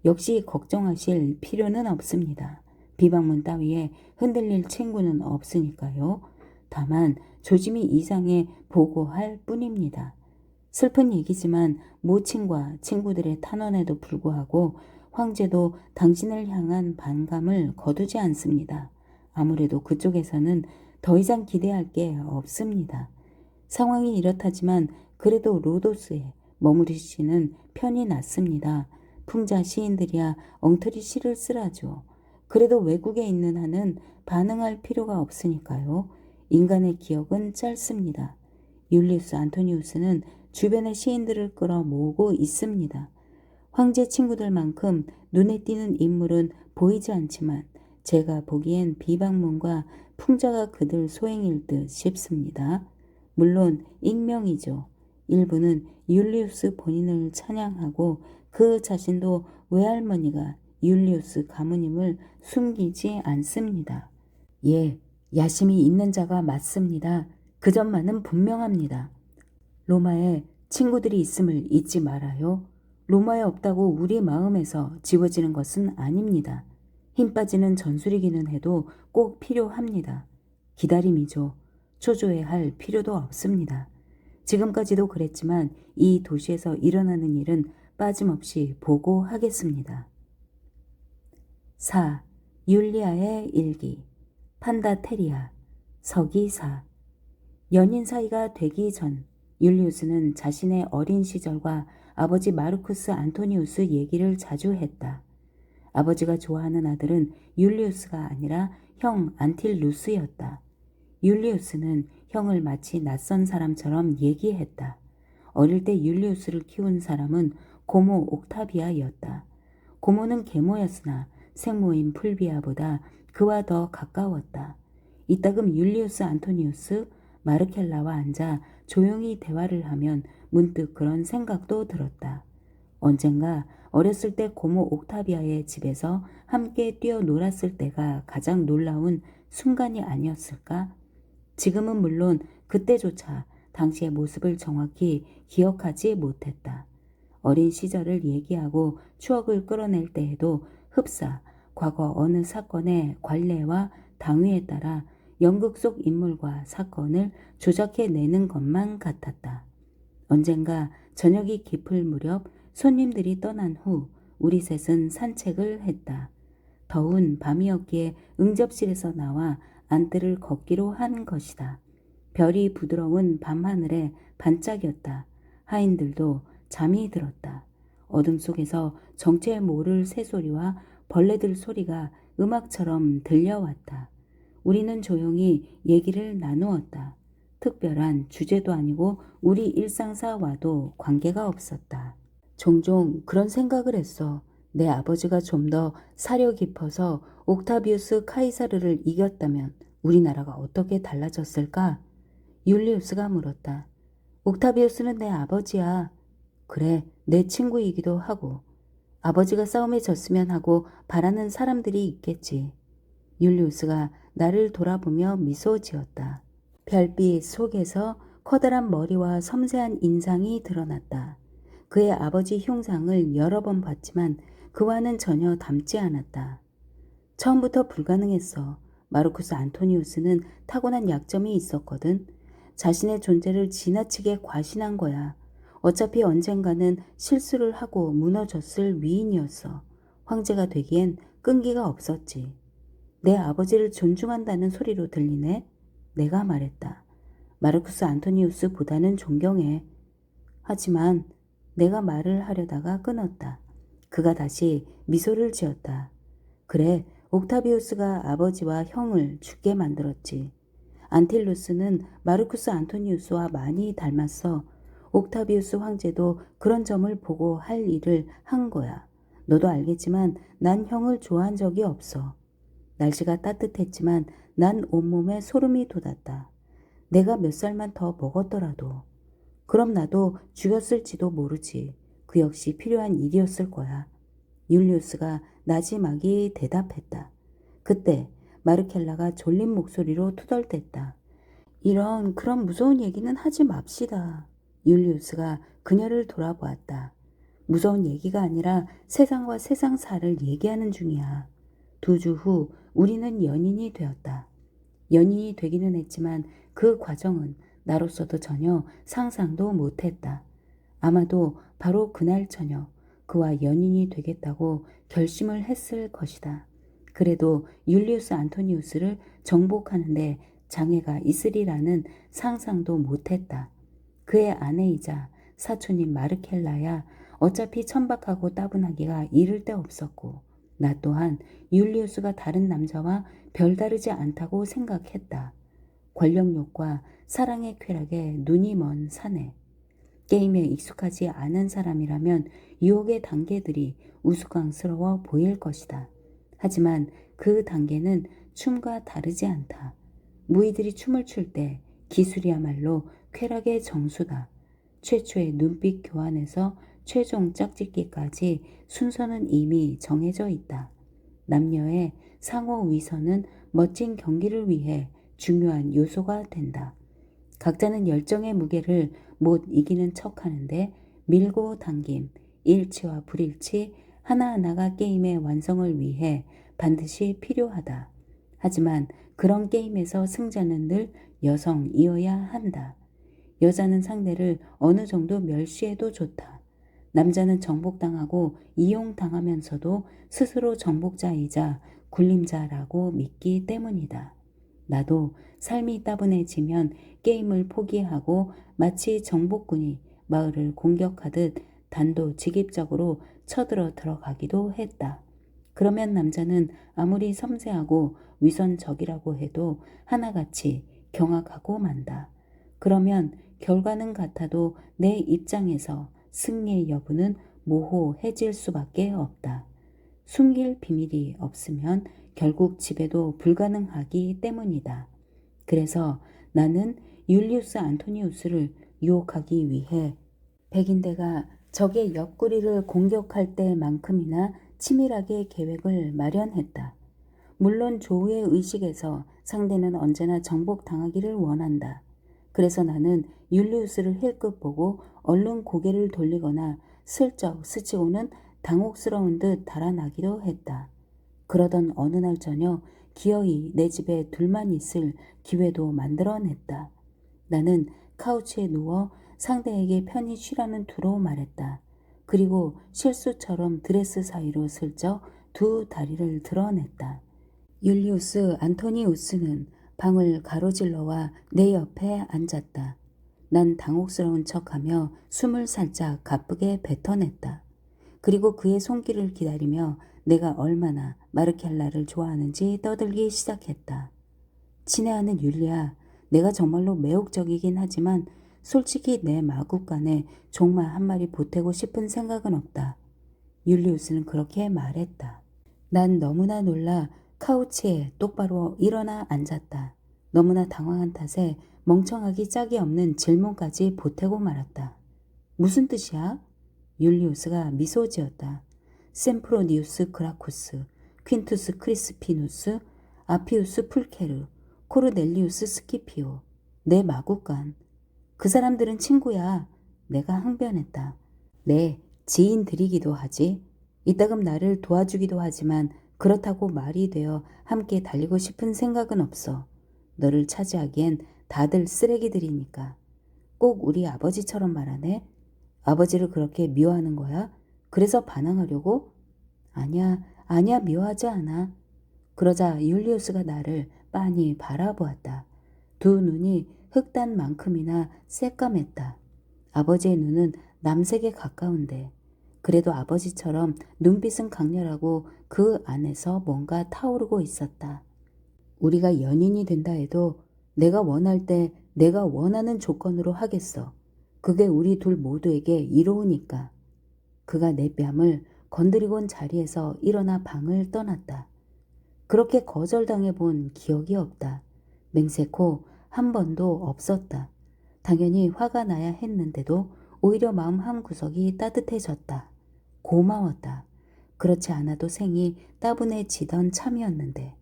역시 걱정하실 필요는 없습니다. 비방문 따위에 흔들릴 친구는 없으니까요. 다만 조짐이 이상해 보고할 뿐입니다. 슬픈 얘기지만 모친과 친구들의 탄원에도 불구하고 황제도 당신을 향한 반감을 거두지 않습니다. 아무래도 그쪽에서는 더 이상 기대할 게 없습니다. 상황이 이렇다지만 그래도 로도스에 머무르시는 편이 낫습니다. 풍자 시인들이야 엉터리 시를 쓰라죠. 그래도 외국에 있는 한은 반응할 필요가 없으니까요. 인간의 기억은 짧습니다. 율리우스 안토니우스는 주변의 시인들을 끌어모으고 있습니다. 황제 친구들만큼 눈에 띄는 인물은 보이지 않지만 제가 보기엔 비방문과 풍자가 그들 소행일 듯 싶습니다. 물론 익명이죠. 일부는 율리우스 본인을 찬양하고 그 자신도 외할머니가 율리우스 가문임을 숨기지 않습니다. 예, 야심이 있는 자가 맞습니다. 그 점만은 분명합니다. 로마에 친구들이 있음을 잊지 말아요. 로마에 없다고 우리 마음에서 지워지는 것은 아닙니다. 힘 빠지는 전술이기는 해도 꼭 필요합니다. 기다림이죠. 초조해할 필요도 없습니다. 지금까지도 그랬지만 이 도시에서 일어나는 일은 빠짐없이 보고하겠습니다. 4. 율리아의 일기 판다테리아 서기 4. 연인 사이가 되기 전 율리우스는 자신의 어린 시절과 아버지 마르쿠스 안토니우스 얘기를 자주 했다. 아버지가 좋아하는 아들은 율리우스가 아니라 형 안틸루스였다. 율리우스는 형을 마치 낯선 사람처럼 얘기했다. 어릴 때 율리우스를 키운 사람은 고모 옥타비아였다. 고모는 계모였으나 생모인 풀비아보다 그와 더 가까웠다. 이따금 율리우스 안토니우스, 마르켈라와 앉아 조용히 대화를 하면 문득 그런 생각도 들었다. 언젠가 어렸을 때 고모 옥타비아의 집에서 함께 뛰어놀았을 때가 가장 놀라운 순간이 아니었을까? 지금은 물론 그때조차 당시의 모습을 정확히 기억하지 못했다. 어린 시절을 얘기하고 추억을 끌어낼 때에도 흡사 과거 어느 사건의 관례와 당위에 따라 연극 속 인물과 사건을 조작해내는 것만 같았다. 언젠가 저녁이 깊을 무렵 손님들이 떠난 후 우리 셋은 산책을 했다. 더운 밤이었기에 응접실에서 나와 안뜰을 걷기로 한 것이다. 별이 부드러운 밤하늘에 반짝였다. 하인들도 잠이 들었다. 어둠 속에서 정체 모를 새소리와 벌레들 소리가 음악처럼 들려왔다. 우리는 조용히 얘기를 나누었다. 특별한 주제도 아니고 우리 일상사와도 관계가 없었다. 종종 그런 생각을 했어. 내 아버지가 좀 더 사려 깊어서 옥타비우스 카이사르를 이겼다면 우리나라가 어떻게 달라졌을까? 율리우스가 물었다. 옥타비우스는 내 아버지야. 그래, 내 친구이기도 하고. 아버지가 싸움에 졌으면 하고 바라는 사람들이 있겠지. 율리우스가 나를 돌아보며 미소 지었다. 별빛 속에서 커다란 머리와 섬세한 인상이 드러났다. 그의 아버지 흉상을 여러 번 봤지만 그와는 전혀 닮지 않았다. 처음부터 불가능했어. 마르쿠스 안토니우스는 타고난 약점이 있었거든. 자신의 존재를 지나치게 과신한 거야. 어차피 언젠가는 실수를 하고 무너졌을 위인이었어. 황제가 되기엔 끈기가 없었지. 내 아버지를 존중한다는 소리로 들리네? 내가 말했다. 마르쿠스 안토니우스보다는 존경해. 하지만 내가 말을 하려다가 끊었다. 그가 다시 미소를 지었다. 그래, 옥타비우스가 아버지와 형을 죽게 만들었지. 안틸루스는 마르쿠스 안토니우스와 많이 닮았어. 옥타비우스 황제도 그런 점을 보고 할 일을 한 거야. 너도 알겠지만 난 형을 좋아한 적이 없어. 날씨가 따뜻했지만 난 온몸에 소름이 돋았다. 내가 몇 살만 더 먹었더라도. 그럼 나도 죽였을지도 모르지. 그 역시 필요한 일이었을 거야. 율리우스가 나지막이 대답했다. 그때 마르켈라가 졸린 목소리로 투덜댔다. 그런 무서운 얘기는 하지 맙시다. 율리우스가 그녀를 돌아보았다. 무서운 얘기가 아니라 세상과 세상사를 얘기하는 중이야. 2주 후 우리는 연인이 되었다. 연인이 되기는 했지만 그 과정은 나로서도 전혀 상상도 못했다. 아마도 바로 그날 저녁 그와 연인이 되겠다고 결심을 했을 것이다. 그래도 율리우스 안토니우스를 정복하는데 장애가 있으리라는 상상도 못했다. 그의 아내이자 사촌인 마르켈라야 어차피 천박하고 따분하기가 이를 데 없었고 나 또한 율리우스가 다른 남자와 별다르지 않다고 생각했다. 권력욕과 사랑의 쾌락에 눈이 먼 사내. 게임에 익숙하지 않은 사람이라면 유혹의 단계들이 우스꽝스러워 보일 것이다. 하지만 그 단계는 춤과 다르지 않다. 무희들이 춤을 출 때 기술이야말로 쾌락의 정수다. 최초의 눈빛 교환에서 최종 짝짓기까지 순서는 이미 정해져 있다. 남녀의 상호 위선은 멋진 경기를 위해 중요한 요소가 된다. 각자는 열정의 무게를 못 이기는 척하는데 밀고 당김, 일치와 불일치 하나하나가 게임의 완성을 위해 반드시 필요하다. 하지만 그런 게임에서 승자는 늘 여성이어야 한다. 여자는 상대를 어느 정도 멸시해도 좋다. 남자는 정복당하고 이용당하면서도 스스로 정복자이자 굴림자라고 믿기 때문이다. 나도 삶이 따분해지면 게임을 포기하고 마치 정복군이 마을을 공격하듯 단도직입적으로 쳐들어 들어가기도 했다. 그러면 남자는 아무리 섬세하고 위선적이라고 해도 하나같이 경악하고 만다. 그러면 결과는 같아도 내 입장에서 승리의 여부는 모호해질 수밖에 없다. 숨길 비밀이 없으면 결국 지배도 불가능하기 때문이다. 그래서 나는 율리우스 안토니우스를 유혹하기 위해 백인대가 적의 옆구리를 공격할 때만큼이나 치밀하게 계획을 마련했다. 물론 조우의 의식에서 상대는 언제나 정복당하기를 원한다. 그래서 나는 율리우스를 힐끗 보고 얼른 고개를 돌리거나 슬쩍 스치고는 당혹스러운 듯 달아나기도 했다. 그러던 어느 날 저녁 기어이 내 집에 둘만 있을 기회도 만들어냈다. 나는 카우치에 누워 상대에게 편히 쉬라는 투로 말했다. 그리고 실수처럼 드레스 사이로 슬쩍 두 다리를 드러냈다. 율리우스 안토니우스는 방을 가로질러와 내 옆에 앉았다. 난 당혹스러운 척하며 숨을 살짝 가쁘게 뱉어냈다. 그리고 그의 손길을 기다리며 내가 얼마나 마르켈라를 좋아하는지 떠들기 시작했다. 친애하는 율리야, 내가 정말로 매혹적이긴 하지만 솔직히 내 마구간에 종말 한 마리 보태고 싶은 생각은 없다. 율리우스는 그렇게 말했다. 난 너무나 놀라 카우치에 똑바로 일어나 앉았다. 너무나 당황한 탓에 멍청하기 짝이 없는 질문까지 보태고 말았다. 무슨 뜻이야? 율리우스가 미소 지었다. 셈프로니우스 그라쿠스, 퀸투스 크리스피누스, 아피우스 풀케르, 코르넬리우스 스키피오. 내 마구간. 그 사람들은 친구야. 내가 항변했다. 네, 지인들이기도 하지. 이따금 나를 도와주기도 하지만 그렇다고 말이 되어 함께 달리고 싶은 생각은 없어. 너를 차지하기엔 다들 쓰레기들이니까. 꼭 우리 아버지처럼 말하네. 아버지를 그렇게 미워하는 거야? 그래서 반항하려고? 아니야, 미워하지 않아. 그러자 율리우스가 나를 빤히 바라보았다. 두 눈이 흑단만큼이나 새까맸다. 아버지의 눈은 남색에 가까운데 그래도 아버지처럼 눈빛은 강렬하고 그 안에서 뭔가 타오르고 있었다. 우리가 연인이 된다 해도 내가 원할 때 내가 원하는 조건으로 하겠어. 그게 우리 둘 모두에게 이로우니까. 그가 내 뺨을 건드리곤 자리에서 일어나 방을 떠났다. 그렇게 거절당해 본 기억이 없다. 맹세코 한 번도 없었다. 당연히 화가 나야 했는데도 오히려 마음 한구석이 따뜻해졌다. 고마웠다. 그렇지 않아도 생이 따분해지던 참이었는데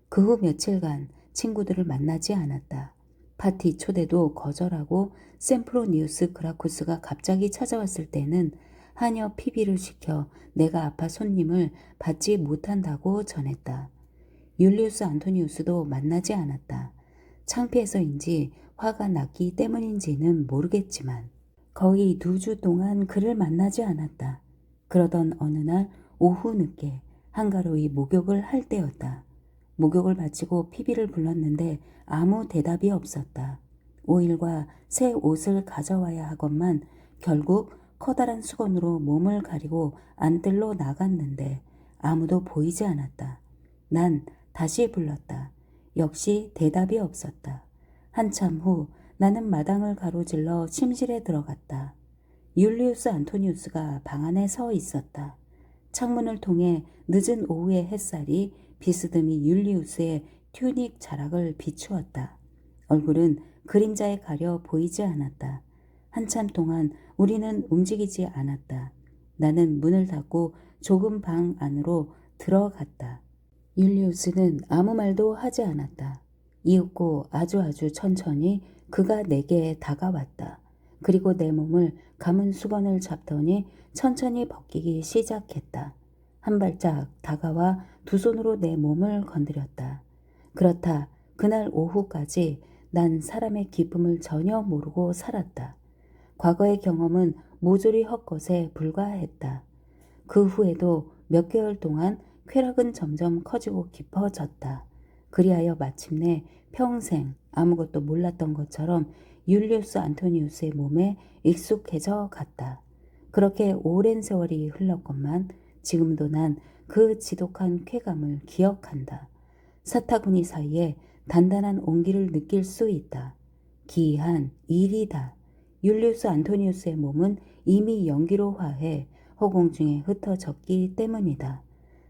그 후 며칠간 친구들을 만나지 않았다. 파티 초대도 거절하고 샘프로니우스 그라쿠스가 갑자기 찾아왔을 때는 한여 피비를 시켜 내가 아파 손님을 받지 못한다고 전했다. 율리우스 안토니우스도 만나지 않았다. 창피해서인지 화가 났기 때문인지는 모르겠지만 거의 2주 동안 그를 만나지 않았다. 그러던 어느 날 오후 늦게 한가로이 목욕을 할 때였다. 목욕을 마치고 피비를 불렀는데 아무 대답이 없었다. 오일과 새 옷을 가져와야 하건만 결국 커다란 수건으로 몸을 가리고 안뜰로 나갔는데 아무도 보이지 않았다. 난 다시 불렀다. 역시 대답이 없었다. 한참 후 나는 마당을 가로질러 침실에 들어갔다. 율리우스 안토니우스가 방 안에 서 있었다. 창문을 통해 늦은 오후의 햇살이 비스듬히 율리우스의 튜닉 자락을 비추었다. 얼굴은 그림자에 가려 보이지 않았다. 한참 동안 우리는 움직이지 않았다. 나는 문을 닫고 좁은 방 안으로 들어갔다. 율리우스는 아무 말도 하지 않았다. 이윽고 아주 천천히 그가 내게 다가왔다. 그리고 내 몸을 감은 수건을 잡더니 천천히 벗기기 시작했다. 한 발짝 다가와 두 손으로 내 몸을 건드렸다. 그렇다. 그날 오후까지 난 사람의 기쁨을 전혀 모르고 살았다. 과거의 경험은 모조리 헛것에 불과했다. 그 후에도 몇 개월 동안 쾌락은 점점 커지고 깊어졌다. 그리하여 마침내 평생 아무것도 몰랐던 것처럼 율리우스 안토니우스의 몸에 익숙해져 갔다. 그렇게 오랜 세월이 흘렀건만 지금도 난 그 지독한 쾌감을 기억한다. 사타구니 사이에 단단한 온기를 느낄 수 있다. 기이한 일이다. 율리우스 안토니우스의 몸은 이미 연기로 화해 허공 중에 흩어졌기 때문이다.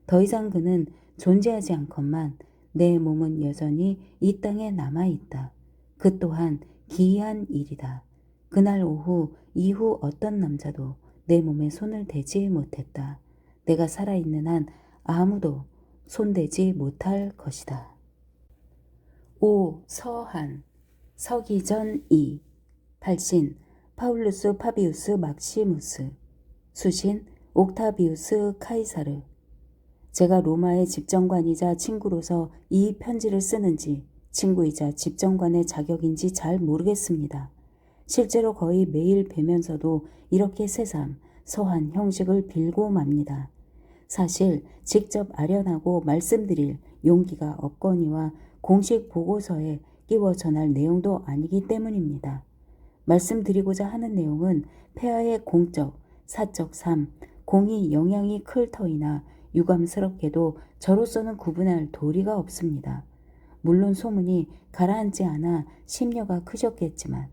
더 이상 그는 존재하지 않건만 내 몸은 여전히 이 땅에 남아있다. 그 또한 기이한 일이다. 그날 오후 이후 어떤 남자도 내 몸에 손을 대지 못했다. 내가 살아있는 한 아무도 손대지 못할 것이다. 오 서한 서기전 2 발신 파울루스 파비우스 막시무스 수신 옥타비우스 카이사르. 제가 로마의 집정관이자 친구로서 이 편지를 쓰는지 친구이자 집정관의 자격인지 잘 모르겠습니다. 실제로 거의 매일 뵈면서도 이렇게 새삼 서한 형식을 빌고 맙니다. 사실 직접 아련하고 말씀드릴 용기가 없거니와 공식 보고서에 끼워 전할 내용도 아니기 때문입니다. 말씀드리고자 하는 내용은 폐하의 공적, 사적 삶, 공이 영향이 클 터이나 유감스럽게도 저로서는 구분할 도리가 없습니다. 물론 소문이 가라앉지 않아 심려가 크셨겠지만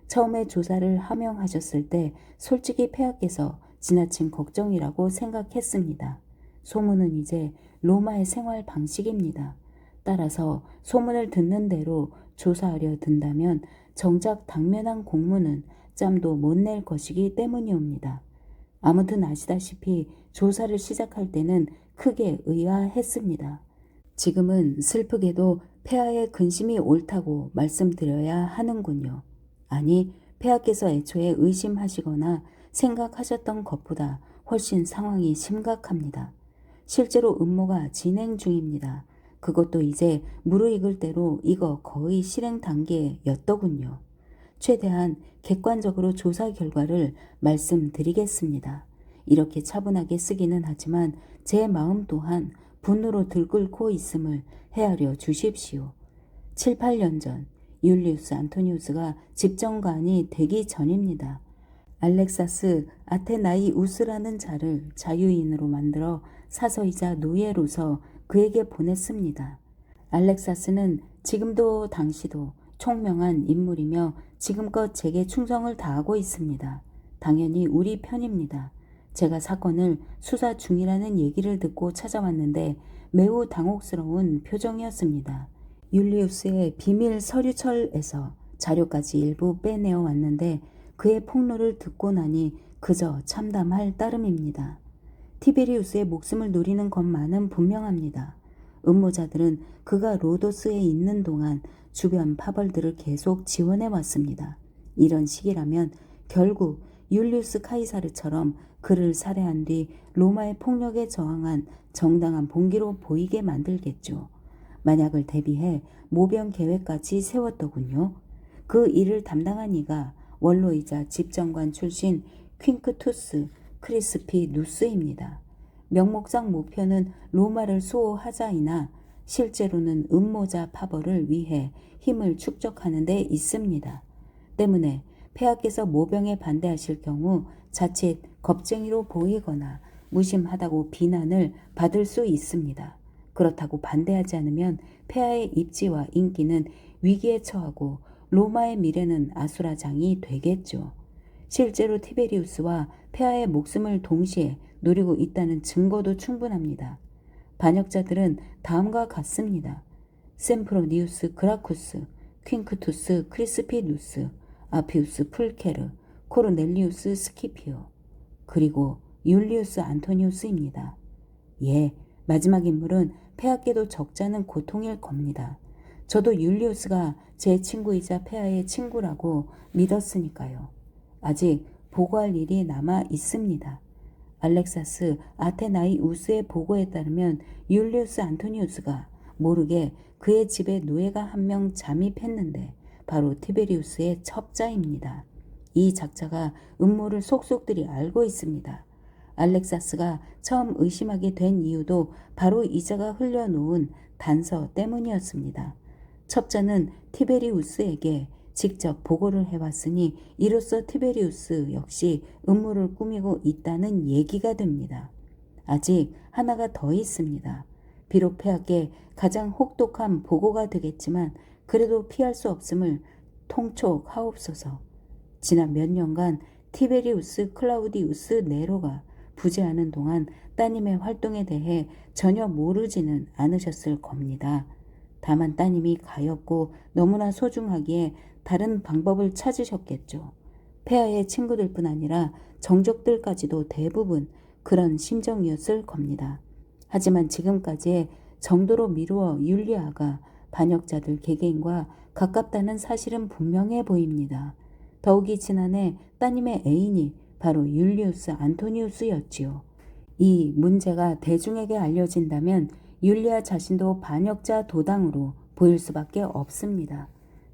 처음에 조사를 하명하셨을 때 솔직히 폐하께서 지나친 걱정이라고 생각했습니다. 소문은 이제 로마의 생활 방식입니다. 따라서 소문을 듣는 대로 조사하려 든다면 정작 당면한 공문은 짬도 못 낼 것이기 때문이옵니다. 아무튼 아시다시피 조사를 시작할 때는 크게 의아했습니다. 지금은 슬프게도 폐하의 근심이 옳다고 말씀드려야 하는군요. 아니, 폐하께서 애초에 의심하시거나 생각하셨던 것보다 훨씬 상황이 심각합니다. 실제로 음모가 진행 중입니다. 그것도 이제 무르익을 대로 이거 거의 실행 단계였더군요. 최대한 객관적으로 조사 결과를 말씀드리겠습니다. 이렇게 차분하게 쓰기는 하지만 제 마음 또한 분노로 들끓고 있음을 헤아려 주십시오. 7, 8년 전 율리우스 안토니우스가 집정관이 되기 전입니다. 알렉사스 아테나이우스라는 자를 자유인으로 만들어 사서이자 노예로서 그에게 보냈습니다. 알렉사스는 지금도 당시도 총명한 인물이며 지금껏 제게 충성을 다하고 있습니다. 당연히 우리 편입니다. 제가 사건을 수사 중이라는 얘기를 듣고 찾아왔는데 매우 당혹스러운 표정이었습니다. 율리우스의 비밀 서류철에서 자료까지 일부 빼내어 왔는데 그의 폭로를 듣고 나니 그저 참담할 따름입니다. 티베리우스의 목숨을 노리는 것만은 분명합니다. 음모자들은 그가 로도스에 있는 동안 주변 파벌들을 계속 지원해 왔습니다. 이런 식이라면 결국 율리우스 카이사르처럼 그를 살해한 뒤 로마의 폭력에 저항한 정당한 봉기로 보이게 만들겠죠. 만약을 대비해 모병 계획까지 세웠더군요. 그 일을 담당한 이가 원로이자 집정관 출신 퀸크투스 크리스피 누스입니다. 명목상 목표는 로마를 수호하자이나 실제로는 음모자 파벌을 위해 힘을 축적하는 데 있습니다. 때문에 폐하께서 모병에 반대하실 경우 자칫 겁쟁이로 보이거나 무심하다고 비난을 받을 수 있습니다. 그렇다고 반대하지 않으면 폐하의 입지와 인기는 위기에 처하고 로마의 미래는 아수라장이 되겠죠. 실제로 티베리우스와 폐하의 목숨을 동시에 노리고 있다는 증거도 충분합니다. 반역자들은 다음과 같습니다. 셈프로니우스 그라쿠스, 퀸크투스 크리스피누스, 아피우스 풀케르, 코르넬리우스 스키피오, 그리고 율리우스 안토니우스입니다. 예, 마지막 인물은 폐하께도 적잖은 고통일 겁니다. 저도 율리우스가 제 친구이자 폐하의 친구라고 믿었으니까요. 아직 보고할 일이 남아 있습니다. 알렉사스 아테나이우스의 보고에 따르면 율리우스 안토니우스가 모르게 그의 집에 노예가 한 명 잠입했는데 바로 티베리우스의 첩자입니다. 이 작자가 음모를 속속들이 알고 있습니다. 알렉사스가 처음 의심하게 된 이유도 바로 이자가 흘려놓은 단서 때문이었습니다. 첩자는 티베리우스에게 직접 보고를 해왔으니 이로써 티베리우스 역시 음모를 꾸미고 있다는 얘기가 됩니다. 아직 하나가 더 있습니다. 비록 폐하께 가장 혹독한 보고가 되겠지만 그래도 피할 수 없음을 통촉하옵소서. 지난 몇 년간 티베리우스 클라우디우스 네로가 부재하는 동안 따님의 활동에 대해 전혀 모르지는 않으셨을 겁니다. 다만 따님이 가엾고 너무나 소중하기에 다른 방법을 찾으셨겠죠. 폐하의 친구들뿐 아니라 정족들까지도 대부분 그런 심정이었을 겁니다. 하지만 지금까지의 정도로 미루어 율리아가 반역자들 개개인과 가깝다는 사실은 분명해 보입니다. 더욱이 지난해 따님의 애인이 바로 율리우스 안토니우스였지요. 이 문제가 대중에게 알려진다면 율리아 자신도 반역자 도당으로 보일 수밖에 없습니다.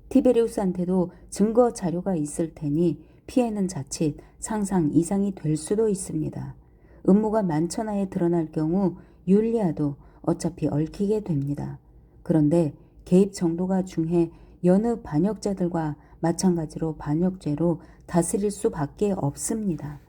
티베리우스한테도 증거 자료가 있을 테니 피해는 자칫 상상 이상이 될 수도 있습니다. 음모가 만천하에 드러날 경우 율리아도 어차피 얽히게 됩니다. 그런데 개입 정도가 중해 여느 반역자들과 마찬가지로 반역죄로 다스릴 수밖에 없습니다.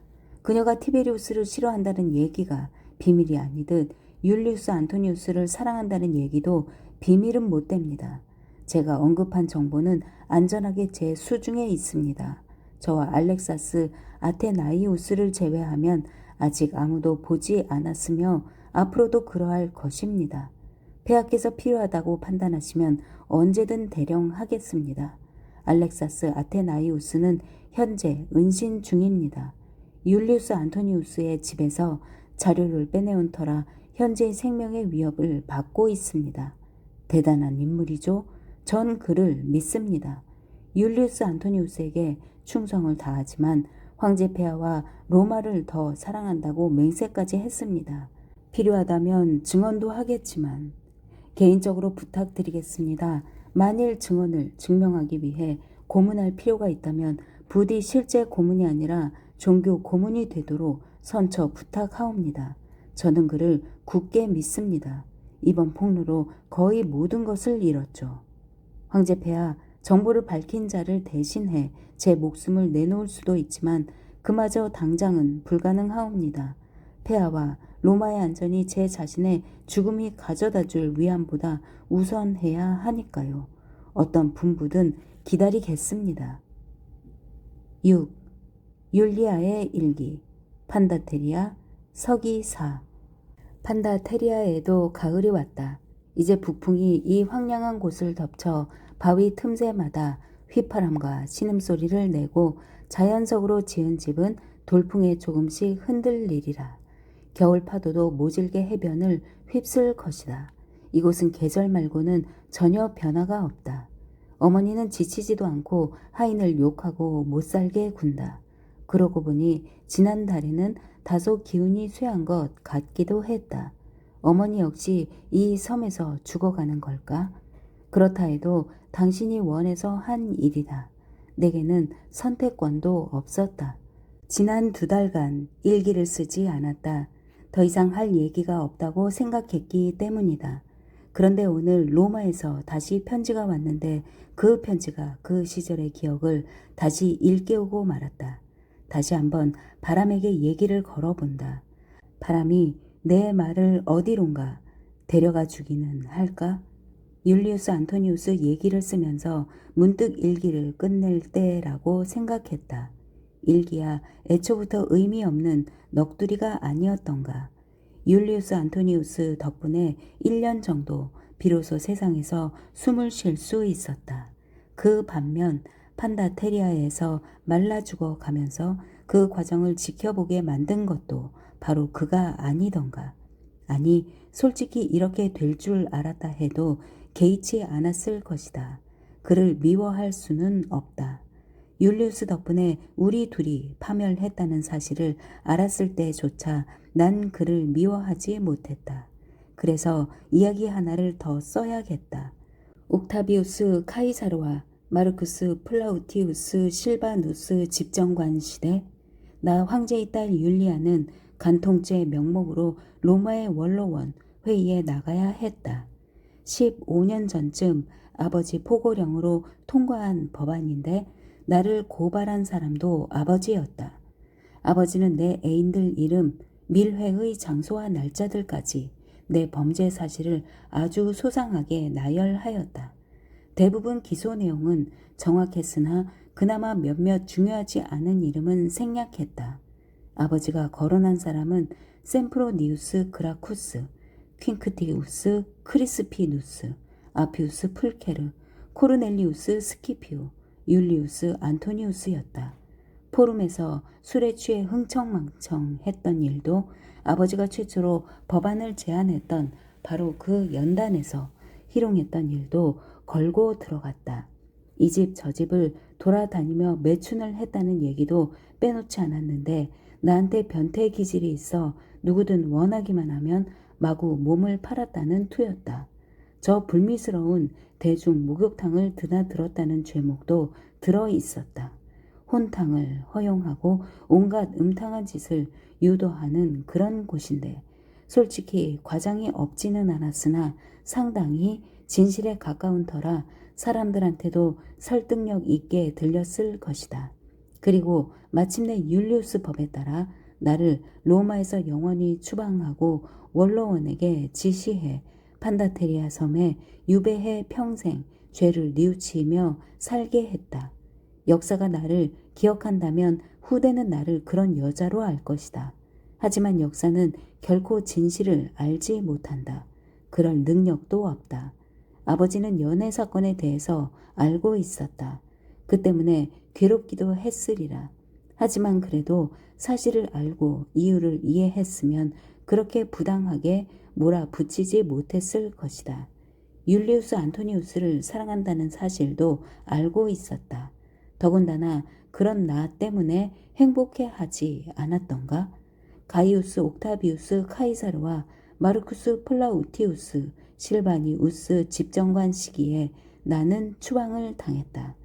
그녀가 티베리우스를 싫어한다는 얘기가 비밀이 아니듯 율리우스 안토니우스를 사랑한다는 얘기도 비밀은 못 됩니다. 제가 언급한 정보는 안전하게 제 수중에 있습니다. 저와 알렉사스 아테나이우스를 제외하면 아직 아무도 보지 않았으며 앞으로도 그러할 것입니다. 폐하께서 필요하다고 판단하시면 언제든 대령하겠습니다. 알렉사스 아테나이우스는 현재 은신 중입니다. 율리우스 안토니우스의 집에서 자료를 빼내온 터라 현재 생명의 위협을 받고 있습니다. 대단한 인물이죠. 전 그를 믿습니다. 율리우스 안토니우스에게 충성을 다하지만 황제 폐하와 로마를 더 사랑한다고 맹세까지 했습니다. 필요하다면 증언도 하겠지만 개인적으로 부탁드리겠습니다. 만일 증언을 증명하기 위해 고문할 필요가 있다면 부디 실제 고문이 아니라 종교 고문이 되도록 선처 부탁하옵니다. 저는 그를 굳게 믿습니다. 이번 폭로로 거의 모든 것을 잃었죠. 황제 폐하, 정보를 밝힌 자를 대신해 제 목숨을 내놓을 수도 있지만 그마저 당장은 불가능하옵니다. 폐하와 로마의 안전이 제 자신의 죽음이 가져다줄 위안보다 우선해야 하니까요. 어떤 분부든 기다리겠습니다. 6. 율리아의 일기. 판다테리아 서기 4. 판다테리아에도 가을이 왔다. 이제 북풍이 이 황량한 곳을 덮쳐 바위 틈새마다 휘파람과 신음소리를 내고 자연석으로 지은 집은 돌풍에 조금씩 흔들리리라. 겨울 파도도 모질게 해변을 휩쓸 것이다. 이곳은 계절 말고는 전혀 변화가 없다. 어머니는 지치지도 않고 하인을 욕하고 못살게 군다. 그러고 보니 지난달에는 다소 기운이 쇠한 것 같기도 했다. 어머니 역시 이 섬에서 죽어가는 걸까? 그렇다 해도 당신이 원해서 한 일이다. 내게는 선택권도 없었다. 지난 2달간 일기를 쓰지 않았다. 더 이상 할 얘기가 없다고 생각했기 때문이다. 그런데 오늘 로마에서 다시 편지가 왔는데 그 편지가 그 시절의 기억을 다시 일깨우고 말았다. 다시 한번 바람에게 얘기를 걸어본다. 바람이 내 말을 어디론가 데려가 주기는 할까? 율리우스 안토니우스 얘기를 쓰면서 문득 일기를 끝낼 때라고 생각했다. 일기야 애초부터 의미 없는 넋두리가 아니었던가. 율리우스 안토니우스 덕분에 1년 정도 비로소 세상에서 숨을 쉴 수 있었다. 그 반면 판다테리아에서 말라 죽어 가면서 그 과정을 지켜보게 만든 것도 바로 그가 아니던가. 아니, 솔직히 이렇게 될 줄 알았다 해도 개의치 않았을 것이다. 그를 미워할 수는 없다. 율리우스 덕분에 우리 둘이 파멸했다는 사실을 알았을 때조차 난 그를 미워하지 못했다. 그래서 이야기 하나를 더 써야겠다. 옥타비우스 카이사르와 마르쿠스 플라우티우스 실바누스 집정관 시대, 나 황제의 딸 율리아는 간통죄 명목으로 로마의 원로원 회의에 나가야 했다. 15년 전쯤 아버지 포고령으로 통과한 법안인데 나를 고발한 사람도 아버지였다. 아버지는 내 애인들 이름, 밀회의 장소와 날짜들까지 내 범죄 사실을 아주 소상하게 나열하였다. 대부분 기소 내용은 정확했으나 그나마 몇몇 중요하지 않은 이름은 생략했다. 아버지가 거론한 사람은 셈프로니우스 그라쿠스, 퀸크티우스 크리스피누스, 아피우스 풀케르, 코르넬리우스 스키피우, 율리우스 안토니우스였다. 포rum에서 술에 취해 흥청망청 했던 일도 아버지가 최초로 법안을 제안했던 바로 그 연단에서 희롱했던 일도 걸고 들어갔다. 이 집 저 집을 돌아다니며 매춘을 했다는 얘기도 빼놓지 않았는데 나한테 변태 기질이 있어 누구든 원하기만 하면 마구 몸을 팔았다는 투였다. 저 불미스러운 대중 목욕탕을 드나들었다는 죄목도 들어 있었다. 혼탕을 허용하고 온갖 음탕한 짓을 유도하는 그런 곳인데 솔직히 과장이 없지는 않았으나 상당히 진실에 가까운 터라 사람들한테도 설득력 있게 들렸을 것이다. 그리고 마침내 율리우스 법에 따라 나를 로마에서 영원히 추방하고 원로원에게 지시해 판다테리아 섬에 유배해 평생 죄를 뉘우치며 살게 했다. 역사가 나를 기억한다면 후대는 나를 그런 여자로 알 것이다. 하지만 역사는 결코 진실을 알지 못한다. 그럴 능력도 없다. 아버지는 연애 사건에 대해서 알고 있었다. 그 때문에 괴롭기도 했으리라. 하지만 그래도 사실을 알고 이유를 이해했으면 그렇게 부당하게 몰아붙이지 못했을 것이다. 율리우스 안토니우스를 사랑한다는 사실도 알고 있었다. 더군다나 그런 나 때문에 행복해하지 않았던가? 가이우스 옥타비우스 카이사르와 마르쿠스 플라우티우스 실바니우스 집정관 시기에 나는 추방을 당했다.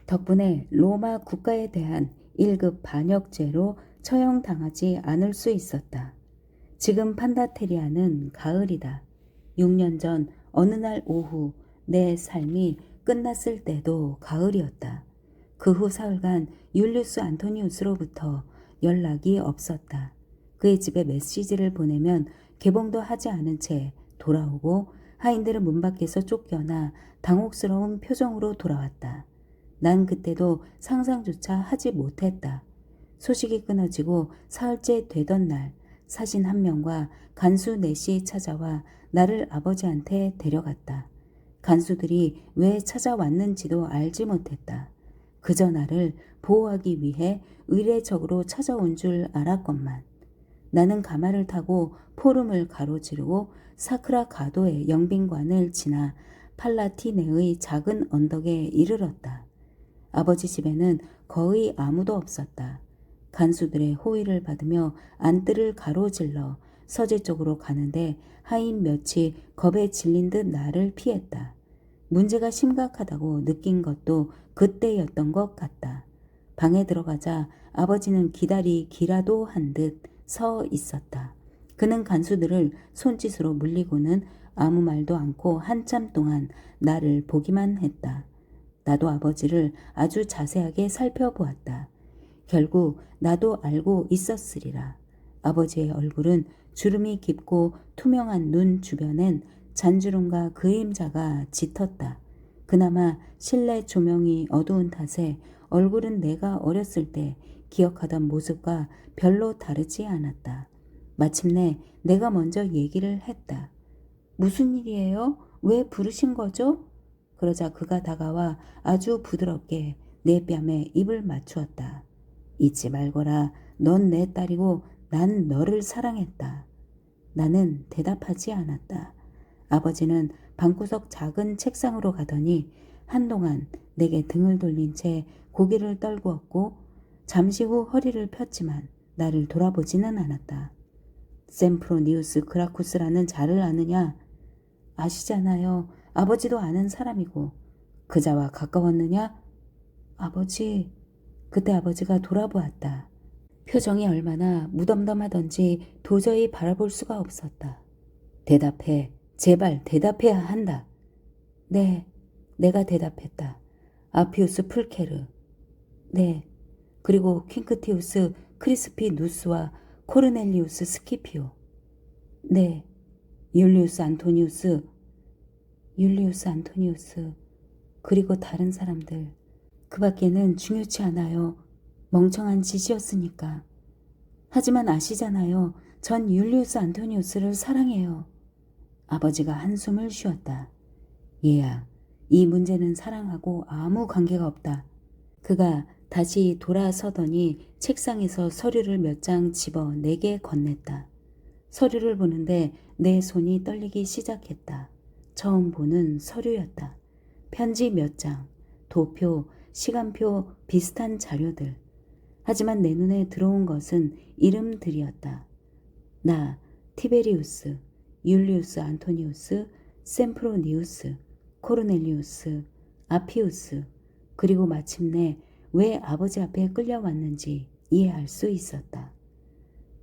덕분에 로마 국가에 대한 1급 반역죄로 처형당하지 않을 수 있었다. 지금 판다테리아는 가을이다. 6년 전 어느 날 오후 내 삶이 끝났을 때도 가을이었다. 그 후 사흘간 율리우스 안토니우스로부터 연락이 없었다. 그의 집에 메시지를 보내면 개봉도 하지 않은 채 돌아오고 하인들은 문 밖에서 쫓겨나 당혹스러운 표정으로 돌아왔다. 난 그때도 상상조차 하지 못했다. 소식이 끊어지고 사흘째 되던 날 사신 한 명과 간수 넷이 찾아와 나를 아버지한테 데려갔다. 간수들이 왜 찾아왔는지도 알지 못했다. 그저 나를 보호하기 위해 의례적으로 찾아온 줄 알았건만. 나는 가마를 타고 포름을 가로지르고 사크라 가도의 영빈관을 지나 팔라티네의 작은 언덕에 이르렀다. 아버지 집에는 거의 아무도 없었다. 간수들의 호의를 받으며 안뜰을 가로질러 서재 쪽으로 가는데 하인 몇이 겁에 질린 듯 나를 피했다. 문제가 심각하다고 느낀 것도 그때였던 것 같다. 방에 들어가자 아버지는 기다리기라도 한 듯 서 있었다. 그는 간수들을 손짓으로 물리고는 아무 말도 않고 한참 동안 나를 보기만 했다. 나도 아버지를 아주 자세하게 살펴보았다. 결국 나도 알고 있었으리라. 아버지의 얼굴은 주름이 깊고 투명한 눈 주변엔 잔주름과 그림자가 짙었다. 그나마 실내 조명이 어두운 탓에 얼굴은 내가 어렸을 때 기억하던 모습과 별로 다르지 않았다. 마침내 내가 먼저 얘기를 했다. 무슨 일이에요? 왜 부르신 거죠? 그러자 그가 다가와 아주 부드럽게 내 뺨에 입을 맞추었다. 잊지 말거라. 넌 내 딸이고 난 너를 사랑했다. 나는 대답하지 않았다. 아버지는 방구석 작은 책상으로 가더니 한동안 내게 등을 돌린 채 고개를 떨구었고 잠시 후 허리를 폈지만 나를 돌아보지는 않았다. 셈프로니우스 그라쿠스라는 자를 아느냐? 아시잖아요. 아버지도 아는 사람이고. 그자와 가까웠느냐? 아버지. 그때 아버지가 돌아보았다. 표정이 얼마나 무덤덤하던지 도저히 바라볼 수가 없었다. 대답해. 제발 대답해야 한다. 네, 내가 대답했다. 아피우스 풀케르. 네, 그리고 퀸크티우스 크리스피 누스와 코르넬리우스 스키피오. 네, 율리우스 안토니우스. 율리우스 안토니우스. 그리고 다른 사람들. 그 밖에는 중요치 않아요. 멍청한 짓이었으니까. 하지만 아시잖아요. 전 율리우스 안토니우스를 사랑해요. 아버지가 한숨을 쉬었다. 얘야, 이 문제는 사랑하고 아무 관계가 없다. 그가 다시 돌아서더니 책상에서 서류를 몇 장 집어 내게 건넸다. 서류를 보는데 내 손이 떨리기 시작했다. 처음 보는 서류였다. 편지 몇 장, 도표, 시간표 비슷한 자료들. 하지만 내 눈에 들어온 것은 이름들이었다. 나, 티베리우스, 율리우스 안토니우스, 셈프로니우스, 코르넬리우스, 아피우스, 그리고 마침내 왜 아버지 앞에 끌려왔는지 이해할 수 있었다.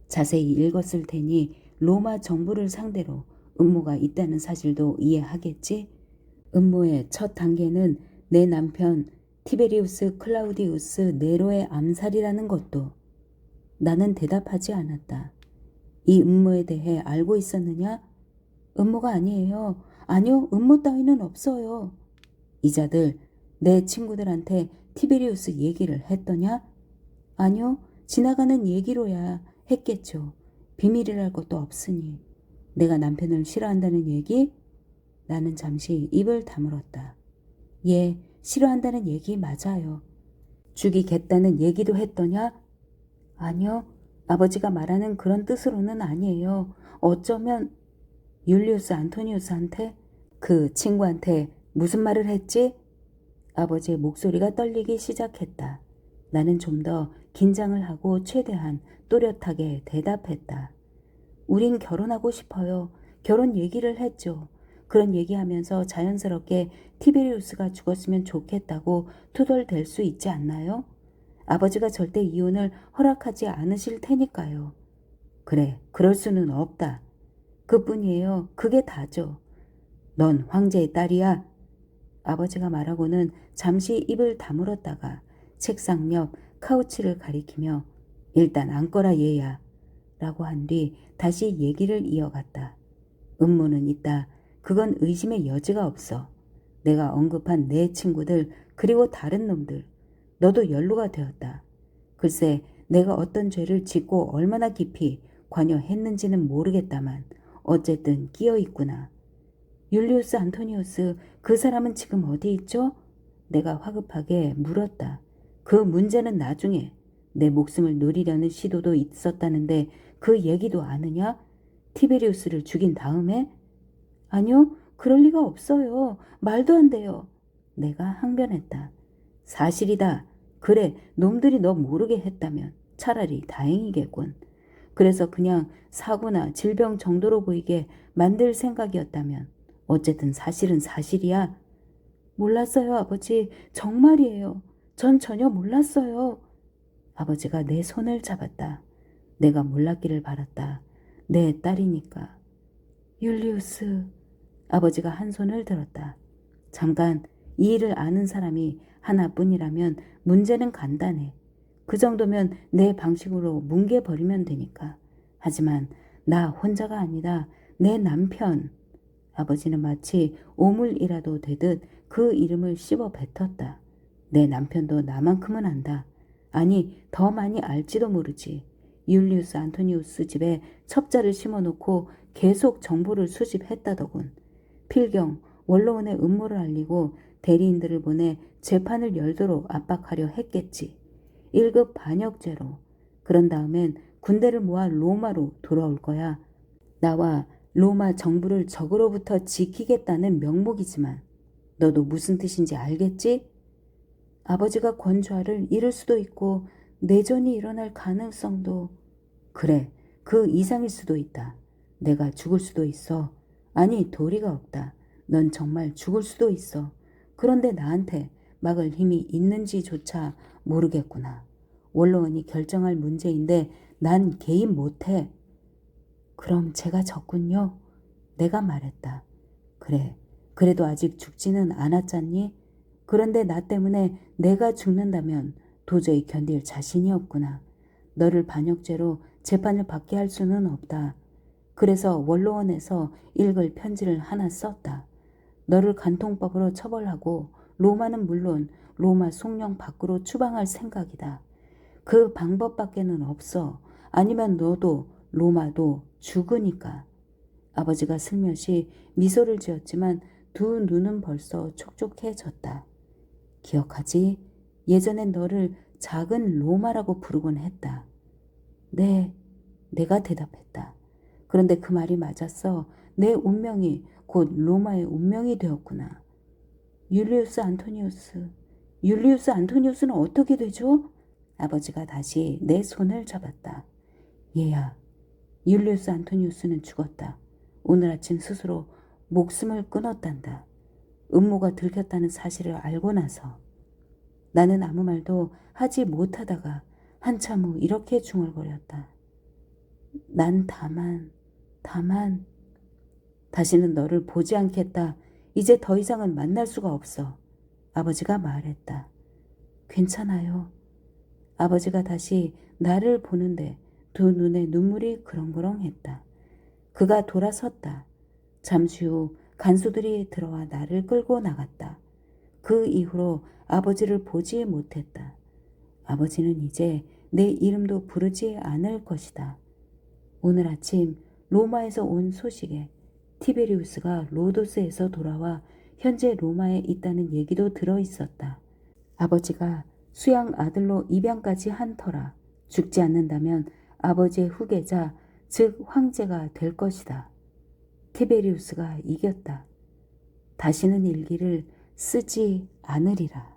자세히 읽었을 테니 로마 정부를 상대로 음모가 있다는 사실도 이해하겠지? 음모의 첫 단계는 내 남편 티베리우스 클라우디우스 네로의 암살이라는 것도. 나는 대답하지 않았다. 이 음모에 대해 알고 있었느냐? 음모가 아니에요. 아니요, 음모 따위는 없어요. 이자들, 내 친구들한테 티베리우스 얘기를 했더냐? 아니요, 지나가는 얘기로야 했겠죠. 비밀이랄 것도 없으니. 내가 남편을 싫어한다는 얘기? 나는 잠시 입을 다물었다. 예, 싫어한다는 얘기 맞아요. 죽이겠다는 얘기도 했더냐? 아니요, 아버지가 말하는 그런 뜻으로는 아니에요. 어쩌면 율리우스 안토니우스한테? 그 친구한테 무슨 말을 했지? 아버지의 목소리가 떨리기 시작했다. 나는 좀 더 긴장을 하고 최대한 또렷하게 대답했다. 우린 결혼하고 싶어요. 결혼 얘기를 했죠. 그런 얘기하면서 자연스럽게 티베리우스가 죽었으면 좋겠다고 투덜댈 수 있지 않나요? 아버지가 절대 이혼을 허락하지 않으실 테니까요. 그래, 그럴 수는 없다. 그뿐이에요. 그게 다죠. 넌 황제의 딸이야. 아버지가 말하고는 잠시 입을 다물었다가 책상 옆 카우치를 가리키며 일단 앉거라 얘야 라고 한 뒤 다시 얘기를 이어갔다. 음모는 있다. 그건 의심의 여지가 없어. 내가 언급한 내 친구들 그리고 다른 놈들 너도 연루가 되었다. 글쎄 내가 어떤 죄를 짓고 얼마나 깊이 관여했는지는 모르겠다만 어쨌든 끼어 있구나. 율리우스 안토니우스 그 사람은 지금 어디 있죠? 내가 화급하게 물었다. 그 문제는 나중에. 내 목숨을 노리려는 시도도 있었다는데 그 얘기도 아느냐? 티베리우스를 죽인 다음에? 아니요, 그럴 리가 없어요. 말도 안 돼요. 내가 항변했다. 사실이다. 그래, 놈들이 너 모르게 했다면 차라리 다행이겠군. 그래서 그냥 사고나 질병 정도로 보이게 만들 생각이었다면 어쨌든 사실은 사실이야. 몰랐어요, 아버지. 정말이에요. 전 전혀 몰랐어요. 아버지가 내 손을 잡았다. 내가 몰랐기를 바랐다. 내 딸이니까. 율리우스. 아버지가 한 손을 들었다. 잠깐, 이 일을 아는 사람이 하나뿐이라면 문제는 간단해. 그 정도면 내 방식으로 뭉개버리면 되니까. 하지만 나 혼자가 아니다. 내 남편. 아버지는 마치 오물이라도 되듯 그 이름을 씹어 뱉었다. 내 남편도 나만큼은 안다. 아니, 더 많이 알지도 모르지. 율리우스 안토니우스 집에 첩자를 심어놓고 계속 정보를 수집했다더군. 필경 원로원의 음모를 알리고 대리인들을 보내 재판을 열도록 압박하려 했겠지. 1급 반역죄로. 그런 다음엔 군대를 모아 로마로 돌아올 거야. 나와 로마 정부를 적으로부터 지키겠다는 명목이지만 너도 무슨 뜻인지 알겠지? 아버지가 권좌를 잃을 수도 있고 내전이 일어날 가능성도. 그래, 그 이상일 수도 있다. 내가 죽을 수도 있어. 아니, 도리가 없다. 넌 정말 죽을 수도 있어. 그런데 나한테 막을 힘이 있는지조차 모르겠구나. 원로원이 결정할 문제인데 난 개입 못해. 그럼 제가 졌군요. 내가 말했다. 그래, 그래도 아직 죽지는 않았잖니? 그런데 나 때문에 내가 죽는다면 도저히 견딜 자신이 없구나. 너를 반역죄로 재판을 받게 할 수는 없다. 그래서 원로원에서 읽을 편지를 하나 썼다. 너를 간통법으로 처벌하고 로마는 물론 로마 속령 밖으로 추방할 생각이다. 그 방법밖에는 없어. 아니면 너도 로마도 죽으니까. 아버지가 슬며시 미소를 지었지만 두 눈은 벌써 촉촉해졌다. 기억하지? 예전엔 너를 작은 로마라고 부르곤 했다. 네, 내가 대답했다. 그런데 그 말이 맞았어. 내 운명이 곧 로마의 운명이 되었구나. 율리우스 안토니우스. 율리우스 안토니우스는 어떻게 되죠? 아버지가 다시 내 손을 잡았다. 얘야, 율리우스 안토니우스는 죽었다. 오늘 아침 스스로 목숨을 끊었단다. 음모가 들켰다는 사실을 알고 나서. 나는 아무 말도 하지 못하다가 한참 후 이렇게 중얼거렸다. 난 다만 다시는 너를 보지 않겠다. 이제 더 이상은 만날 수가 없어. 아버지가 말했다. 괜찮아요. 아버지가 다시 나를 보는데 두 눈에 눈물이 그렁그렁했다. 그가 돌아섰다. 잠시 후 간수들이 들어와 나를 끌고 나갔다. 그 이후로 아버지를 보지 못했다. 아버지는 이제 내 이름도 부르지 않을 것이다. 오늘 아침 로마에서 온 소식에 티베리우스가 로도스에서 돌아와 현재 로마에 있다는 얘기도 들어 있었다. 아버지가 수양 아들로 입양까지 한 터라 죽지 않는다면 아버지의 후계자, 즉 황제가 될 것이다. 티베리우스가 이겼다. 다시는 일기를 쓰지 않으리라.